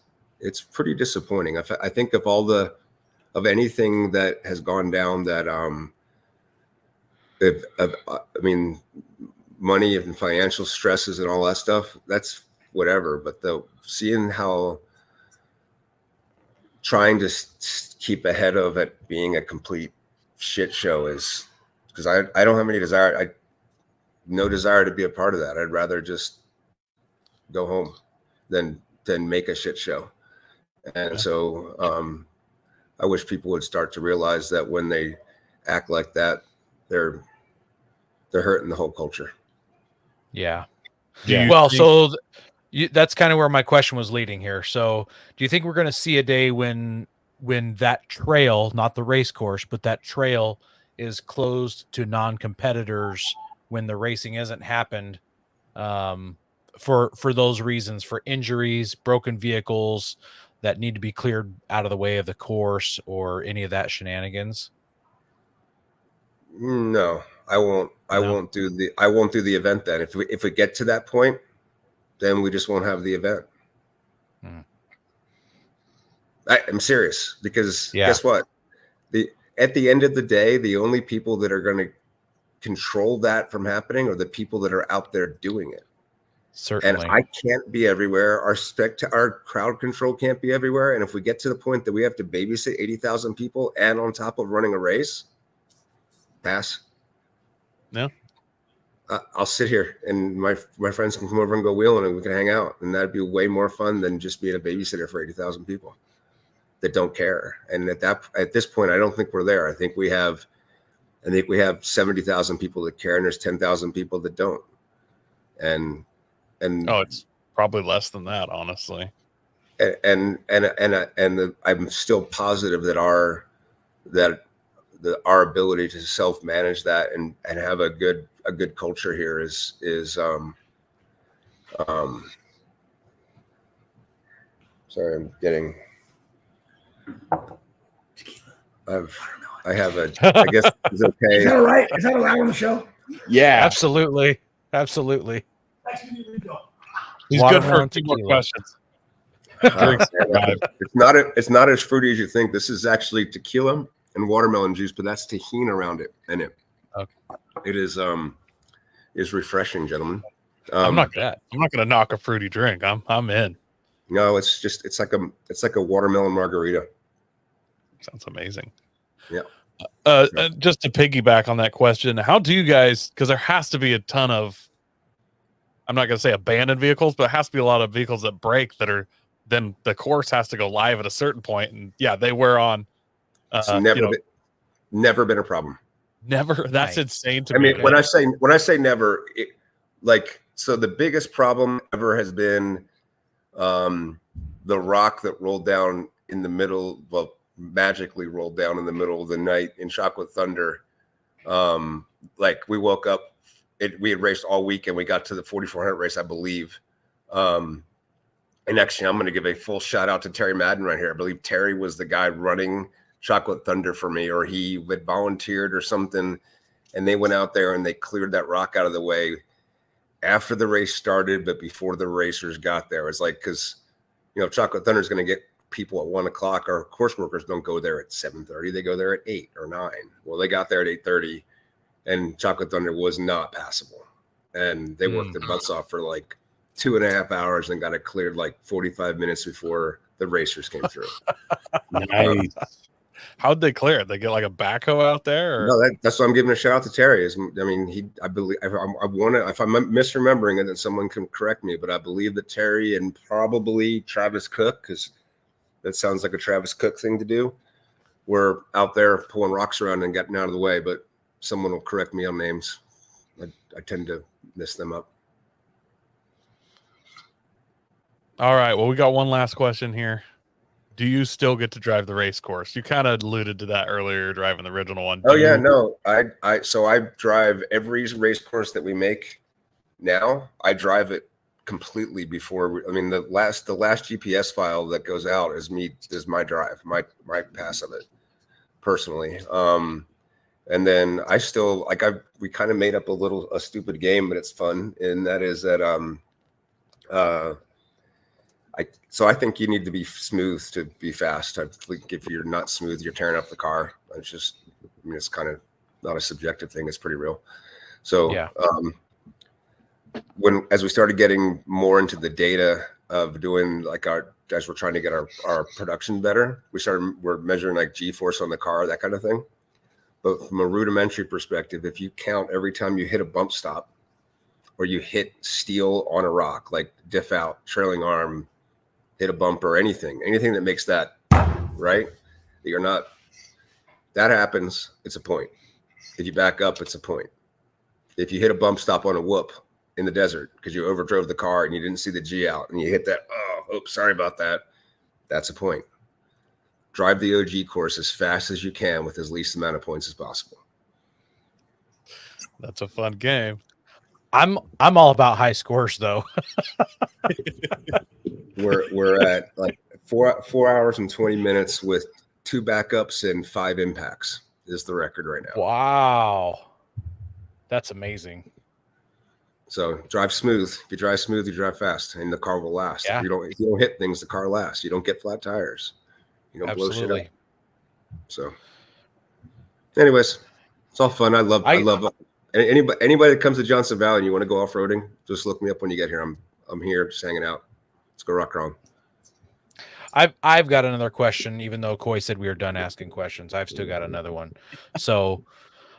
pretty disappointing. I think of anything that has gone down that I mean, money and financial stresses and all that stuff, that's whatever. But seeing how trying to keep ahead of it being a complete shit show is, because I don't have any desire. No desire to be a part of that. I'd rather just go home than make a shit show. And so I wish people would start to realize that when they act like that, they're hurting the whole culture. Yeah. Well, so that's kind of where my question was leading here. So do you think we're going to see a day when that trail, not the race course, but that trail is closed to non-competitors when the racing hasn't happened, for those reasons, for injuries, broken vehicles that need to be cleared out of the way of the course, or any of that shenanigans? No, I won't. I won't do the event then. If we get to that point, then we just won't have the event. I'm serious, because guess what? At the end of the day, the only people that are going to control that from happening are the people that are out there doing it. Certainly. And I can't be everywhere. Our crowd control can't be everywhere. And if we get to the point that we have to babysit 80,000 people and on top of running a race, pass. No. I'll sit here and my friends can come over and go wheeling and we can hang out. And that'd be way more fun than just being a babysitter for 80,000 people that don't care. And at this point, I don't think we're there. I think we have 70,000 people that care, and there's 10,000 people that don't. And it's probably less than that, honestly. And I'm still positive that our ability to self-manage that and have a good culture here is sorry, I'm getting. I have a. I guess it's okay. Is that all right? Is that allowed on the show? Yeah. Absolutely. He's good for a Watermelon few more tequila. questions. It's not as fruity as you think. This is actually tequila and watermelon juice, but that's tahini around it in it. Okay. It is refreshing, gentlemen. I'm not gonna knock a fruity drink. I'm in. No, it's like a watermelon margarita. Sounds amazing. Yeah. Just to piggyback on that question, how do you guys? Because there has to be a ton of, I'm not gonna say abandoned vehicles, but there has to be a lot of vehicles that break that are. Then the course has to go live at a certain point, and yeah, they wear on. It's never been a problem. Never. That's insane to me. me. I mean, when I say never, so the biggest problem ever has been the rock that rolled down in the middle. Well, magically rolled down in the middle of the night in Chocolate Thunder. We woke up. We had raced all week, and we got to the 4,400 race, I believe. And actually, I'm going to give a full shout out to Terry Madden right here. I believe Terry was the guy running Chocolate Thunder for me, or he had volunteered or something. And they went out there and they cleared that rock out of the way after the race started, but before the racers got there. It's like, because, Chocolate Thunder is going to get people at 1 o'clock. Our course workers don't go there at 7:30. They go there at 8 or 9. Well, they got there at 8:30 and Chocolate Thunder was not passable. And they worked their butts off for 2.5 hours and got it cleared 45 minutes before the racers came through. Nice. How'd they clear it? They get a backhoe out there? Or? No, that's why I'm giving a shout out to Terry. I believe if I'm misremembering it, then someone can correct me. But I believe that Terry and probably Travis Cook, because that sounds like a Travis Cook thing to do, were out there pulling rocks around and getting out of the way. But someone will correct me on names. I tend to miss them up. All right. Well, we got one last question here. Do you still get to drive the race course? You kind of alluded to that earlier, driving the original one. No. I drive every race course that we make now. I drive it completely before. The last GPS file that goes out is my drive, my pass of it personally. And then I still we kind of made up a stupid game, but it's fun. And that is that I think you need to be smooth to be fast. I think if you're not smooth, you're tearing up the car. It's kind of not a subjective thing. It's pretty real. So yeah. As we started getting more into the data of doing as we're trying to get our production better, we're measuring G-force on the car, that kind of thing. But from a rudimentary perspective, if you count every time you hit a bump stop or you hit steel on a rock, like diff out, trailing arm, hit a bumper, anything that makes that right, that happens, it's a point. If you back up, it's a point. If you hit a bump stop on a whoop in the desert because you overdrove the car and you didn't see the G out and you hit that, sorry about that, that's a point. Drive the OG course as fast as you can with as least amount of points as possible. That's a fun game. I'm all about high scores though. We're at 4 hours and 20 minutes with 2 backups and 5 impacts is the record right now. Wow. That's amazing. So drive smooth. If you drive smooth, you drive fast and the car will last. Yeah. If you don't hit things, the car lasts. You don't get flat tires. You don't blow shit up. So anyways, it's all fun. I love anybody that comes to Johnson Valley and you want to go off-roading, just look me up when you get here. I'm here just hanging out. Let's go rock around. I've got another question, even though Coy said we were done asking questions. I've still got another one. So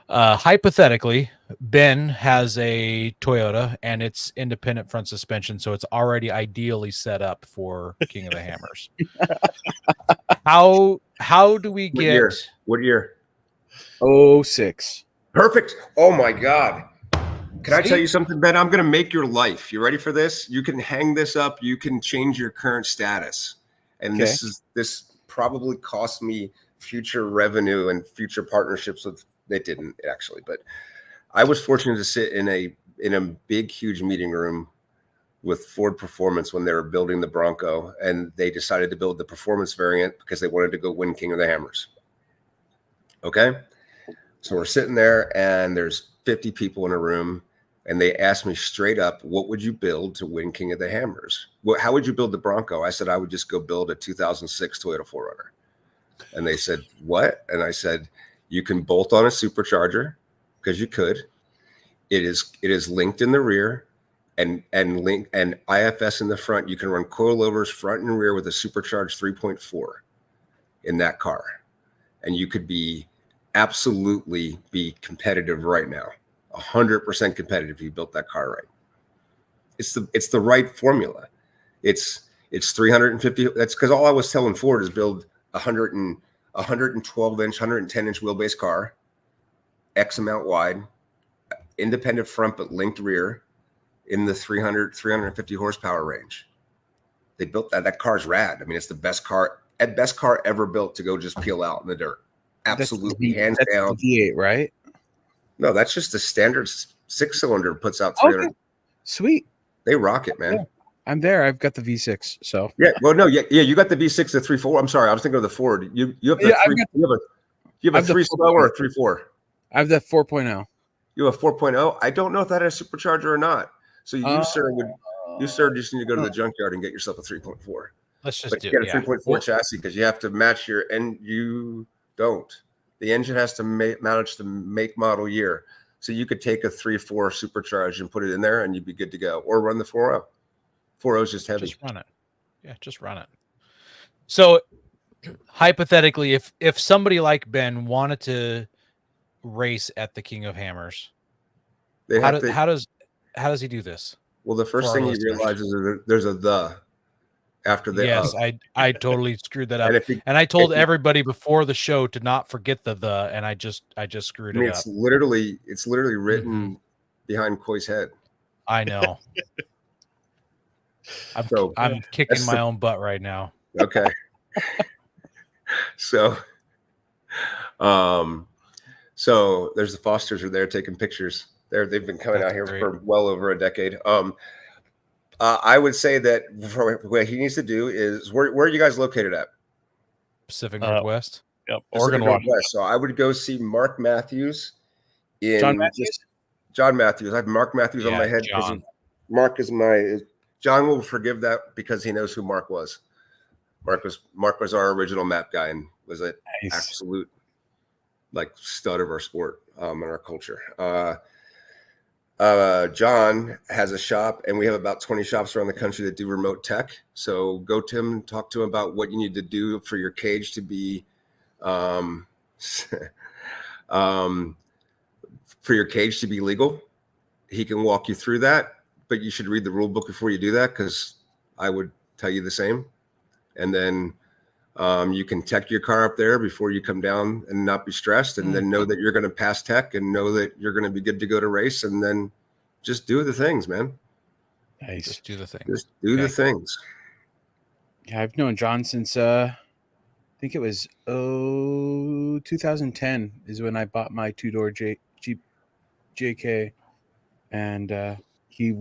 hypothetically, Ben has a Toyota and it's independent front suspension, so it's already ideally set up for King of the Hammers. How do we get What year? 06. Perfect. Oh my God. Can I tell you something, Ben? I'm going to make your life. You ready for this? You can hang this up. You can change your current status. And this probably cost me future revenue and future partnerships with. It didn't actually, but I was fortunate to sit in a big, huge meeting room with Ford Performance when they were building the Bronco, and they decided to build the performance variant because they wanted to go win King of the Hammers. Okay. So we're sitting there and there's 50 people in a room, and they asked me straight up, what would you build to win King of the Hammers? How would you build the Bronco? I said, I would just go build a 2006 Toyota 4Runner. And they said, what? And I said, you can bolt on a supercharger because you could. It is linked in the rear and IFS in the front. You can run coilovers front and rear with a supercharged 3.4 in that car. And you could absolutely be competitive right now. 100% competitive if you built that car right. It's the right formula. It's 350. That's because all I was telling Ford is build 112 inch, 110 inch wheelbase car, X amount wide, independent front but linked rear, in the 350 horsepower range. They built that. That car's rad. I mean, it's the best car ever built to go just peel out in the dirt. Absolutely, hands down. V8, right? No, that's just the standard 6-cylinder puts out 300. Okay. Sweet. They rock it, man. Yeah. I'm there. I've got the V6. So yeah. Well, no, yeah. You got the V6, the 3.4. I'm sorry, I was thinking of the Ford. You have the you have a 3.0 or a 3.4. I have the 4.0. You have a 4.0. I don't know if that has a supercharger or not. So you sir just need to go to the junkyard and get yourself a 3.4. Let's just get a 3.4 chassis because you have to match and you don't. The engine has to match the make model year. So you could take a 3.4 supercharged and put it in there and you'd be good to go. Or run the 4.0. 4.0 is just heavy. Just run it. Yeah, just run it. So hypothetically, if somebody like Ben wanted to race at the King of Hammers, how does he do this? Well, the first thing he realizes is there's a the after the yes, I totally screwed that up. And I told everybody before the show to not forget the and I just screwed it up. It's literally written behind Coy's head. I know. I'm kicking my own butt right now. Okay. So there's the Fosters are there taking pictures. They've been coming out here for well over a decade. I would say that what he needs to do is where are you guys located at? Pacific Northwest. Yep, Oregon Northwest. So I would go see Mark Matthews John Matthews. John Matthews. I have Mark Matthews on my head because Mark is John will forgive that because he knows who Mark was. Mark was our original map guy and was an absolute stud of our sport and our culture. John has a shop, and we have about 20 shops around the country that do remote tech. So go to him, talk to him about what you need to do for your cage to be, legal. He can walk you through that, but you should read the rule book before you do that because I would tell you the same. And then you can tech your car up there before you come down and not be stressed, and then know that you're going to pass tech and know that you're going to be good to go to race, and then just do the things, man. Nice. Just do the things. Just do the things. Yeah, I've known John since I think it was 2010 is when I bought my two-door Jeep JK, and he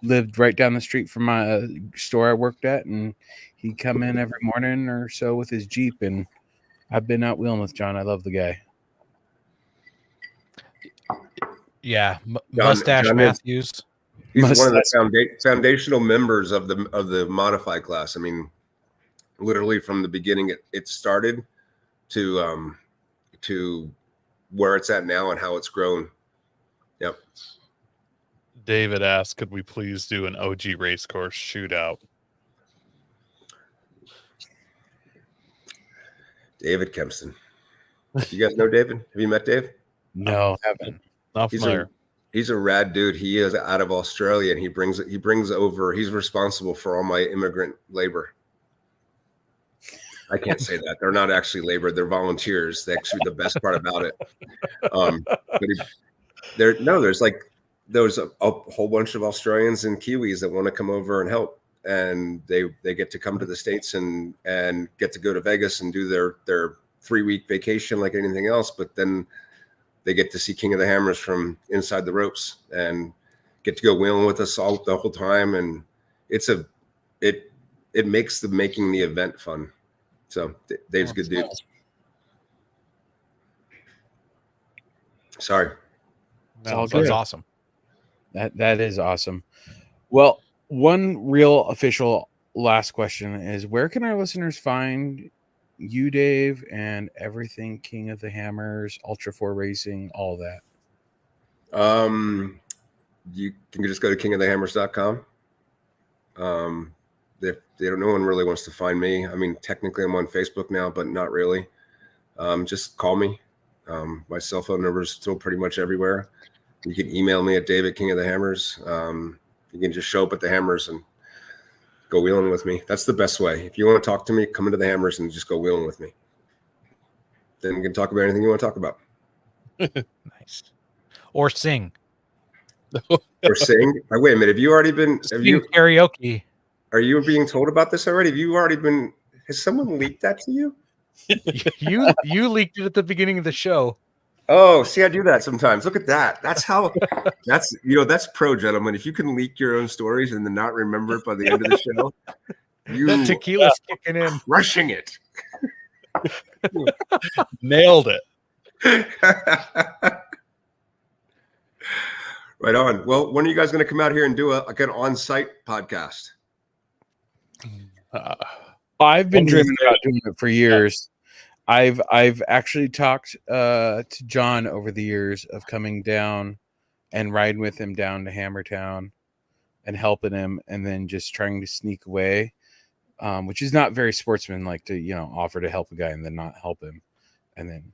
lived right down the street from my store I worked at, and he'd come in every morning or so with his Jeep, and I've been out wheeling with John. I love the guy. Yeah, Mustache John Matthews. He's one of the foundational members of the modified class. I mean, literally from the beginning, it started to where it's at now and how it's grown. Yep. David asked, could we please do an OG race course shootout? David Kempston. You guys know David? Have you met Dave? No, haven't. Not familiar. He's a rad dude. He is out of Australia, and he brings over. He's responsible for all my immigrant labor. I can't say that. They're not actually labor. They're volunteers. That's actually the best part about it. But there's a whole bunch of Australians and Kiwis that want to come over and help. and they get to come to the States and get to go to Vegas and do their 3-week vacation like anything else. But then they get to see King of the Hammers from inside the ropes and get to go wheeling with us all the whole time. And it makes making the event fun. So Dave's a good dude. Sorry. all That's good. awesome. That is awesome. Well, one real official last question is, where can our listeners find you, Dave, and everything King of the Hammers, Ultra 4 Racing, all that? You can just go to kingofthehammers.com. No one really wants to find me. I mean, technically I'm on Facebook now, but not really. Just call me. My cell phone number is still pretty much everywhere. You can email me at Dave@KingofTheHammers. You can just show up at the Hammers and go wheeling with me. That's the best way. If you want to talk to me, come into the Hammers and just go wheeling with me. Then you can talk about anything you want to talk about. Nice. Or sing. Or sing. Wait a minute. Have you already been? Karaoke. Are you being told about this already? Have you already been? Has someone leaked that to you? You leaked it at the beginning of the show. Oh, see, I do that sometimes. Look at that. That's that's pro, gentlemen. If you can leak your own stories and then not remember it by the end of the show, That tequila's kicking in. Crushing it. Nailed it. Right on. Well, when are you guys going to come out here and do an on-site podcast? I've been dreaming about doing it for years. I've actually talked to John over the years of coming down and riding with him down to Hammertown and helping him, and then just trying to sneak away, which is not very sportsmanlike to offer to help a guy and then not help him, and then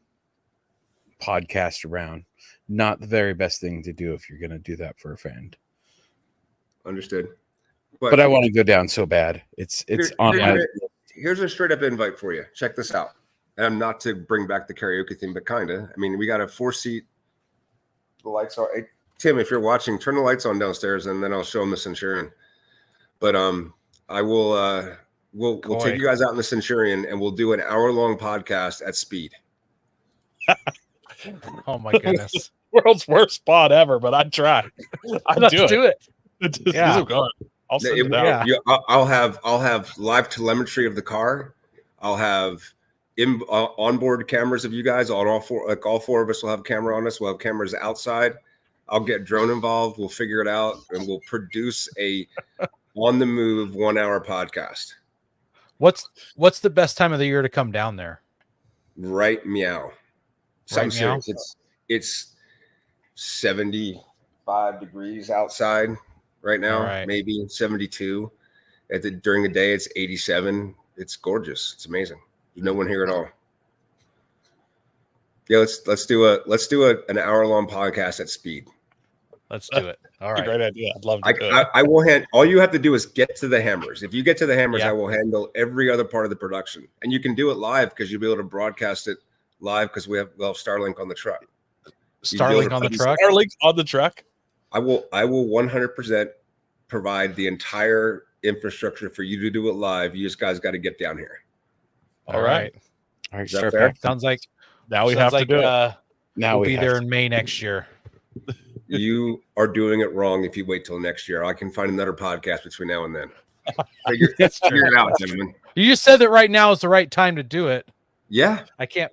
podcast around. Not the very best thing to do if you're going to do that for a friend. Understood. But I want to go down so bad. It's on my. Here's a straight up invite for you. Check this out. And not to bring back the karaoke thing, but kind of. I mean, we got a 4-seat. The lights are. Hey, Tim, if you're watching, turn the lights on downstairs, and then I'll show them the Centurion. But I will. We'll take you guys out in the Centurion, and we'll do an hour-long podcast at speed. Oh my goodness. World's worst spot ever, but I'd try. Let's do it. Yeah. I'll send it out. I'll have live telemetry of the car. I'll have onboard cameras of you guys on all four. Like all four of us will have a camera on us. We'll have cameras outside. I'll get drone involved. We'll figure it out, and we'll produce a on the move 1 hour podcast. What's the best time of the year to come down there? Right meow. Something Right serious. It's 75 degrees outside right now, right. Maybe 72. During the day, it's 87. It's gorgeous. It's amazing. There's no one here at all. Yeah, let's do an hour-long podcast at speed. Let's do it. All right. Great idea. I'd love to do it. I will all you have to do is get to the Hammers. If you get to the Hammers, Yeah. I will handle every other part of the production. And you can do it live because you'll be able to broadcast it live because we'll have Starlink on the truck. Starlink on the truck. Starlink on the truck. I will 100% provide the entire infrastructure for you to do it live. You just guys got to get down here. All right. All right, Is that start fair? back. Sounds like Now we have to do it. Now we'll we be have there to. in May next year. You are doing it wrong if you wait till next year. I can find another podcast between now and then. Figure it out, gentlemen. You just said that right now is the right time to do it. Yeah. I can't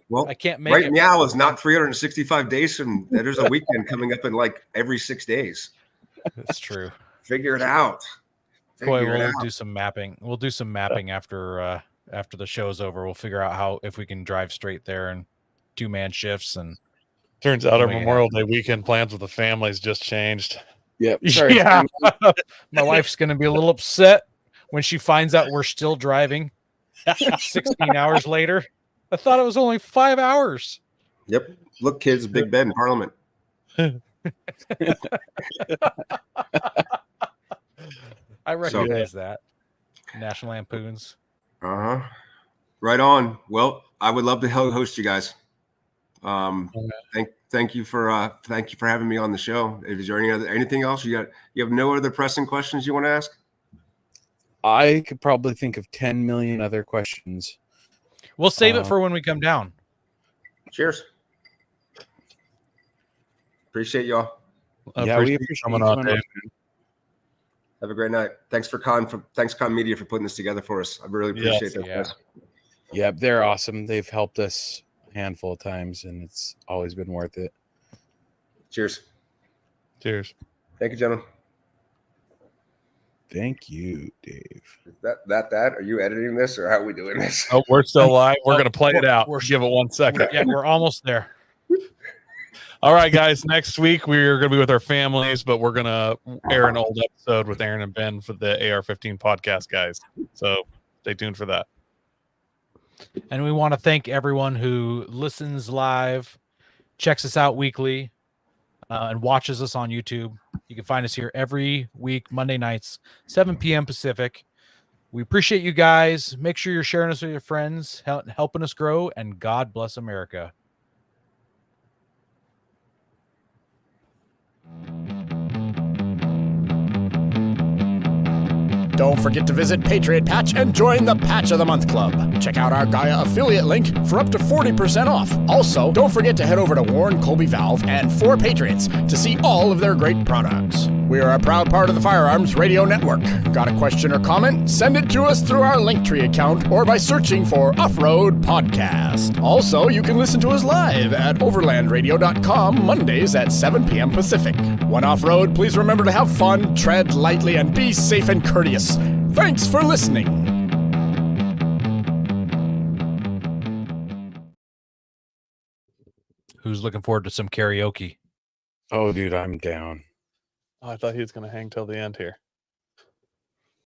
make right it. now is not 365 days from there's a weekend coming up in like every 6 days. That's true. Figure it out. Boy, Figure it we'll out. do some mapping. We'll do some mapping after the show's over. We'll figure out if we can drive straight there and 2-man shifts. And Turns out our Oh, yeah. Memorial Day weekend plans with the families just changed. Yep. Sorry. yeah, my wife's gonna be a little upset when she finds out we're still driving 16 hours later. I thought it was only 5 hours. Yep. Look, kids, Big Ben, Parliament. I recognize that. National Lampoons. Uh-huh. Right on. Well, I would love to host you guys. Thank you for having me on the show. Is there anything else you have no other pressing questions you want to ask? I could probably think of 10 million other questions. We'll save it for when we come down. Cheers. Appreciate y'all. I Yeah, we appreciate you appreciate coming you on, coming on. Dave. Have a great night. Thanks Con Media for putting this together for us. I really appreciate Yes, that. yeah. Guys. Yeah, they're awesome. They've helped us a handful of times, and it's always been worth it. Cheers. Cheers. Thank you, gentlemen. Thank you, Dave. That are you editing this or how are we doing this? Oh, we're still live. We're Oh, gonna play it out. we're- Give it 1 second. Yeah, we're almost there. All right, guys. Next week we're going to be with our families, but we're going to air an old episode with Aaron and Ben for the AR-15 podcast, guys. So stay tuned for that. And we want to thank everyone who listens live, checks us out weekly, and watches us on YouTube. You can find us here every week, Monday nights, 7 p.m. Pacific. We appreciate you guys. Make sure you're sharing us with your friends, helping us grow, and God bless America. Don't forget to visit Patriot Patch and join the Patch of the Month Club. Check out our Gaia affiliate link for up to 40% off. Also, don't forget to head over to Warren Colby Valve and 4 Patriots to see all of their great products. We are a proud part of the Firearms Radio Network. Got a question or comment? Send it to us through our Linktree account or by searching for Off-Road Podcast. Also, you can listen to us live at overlandradio.com Mondays at 7 p.m. Pacific. When off-road, please remember to have fun, tread lightly, and be safe and courteous. Thanks for listening. Who's looking forward to some karaoke? Oh, dude, I'm down. Oh, I thought he was going to hang till the end here.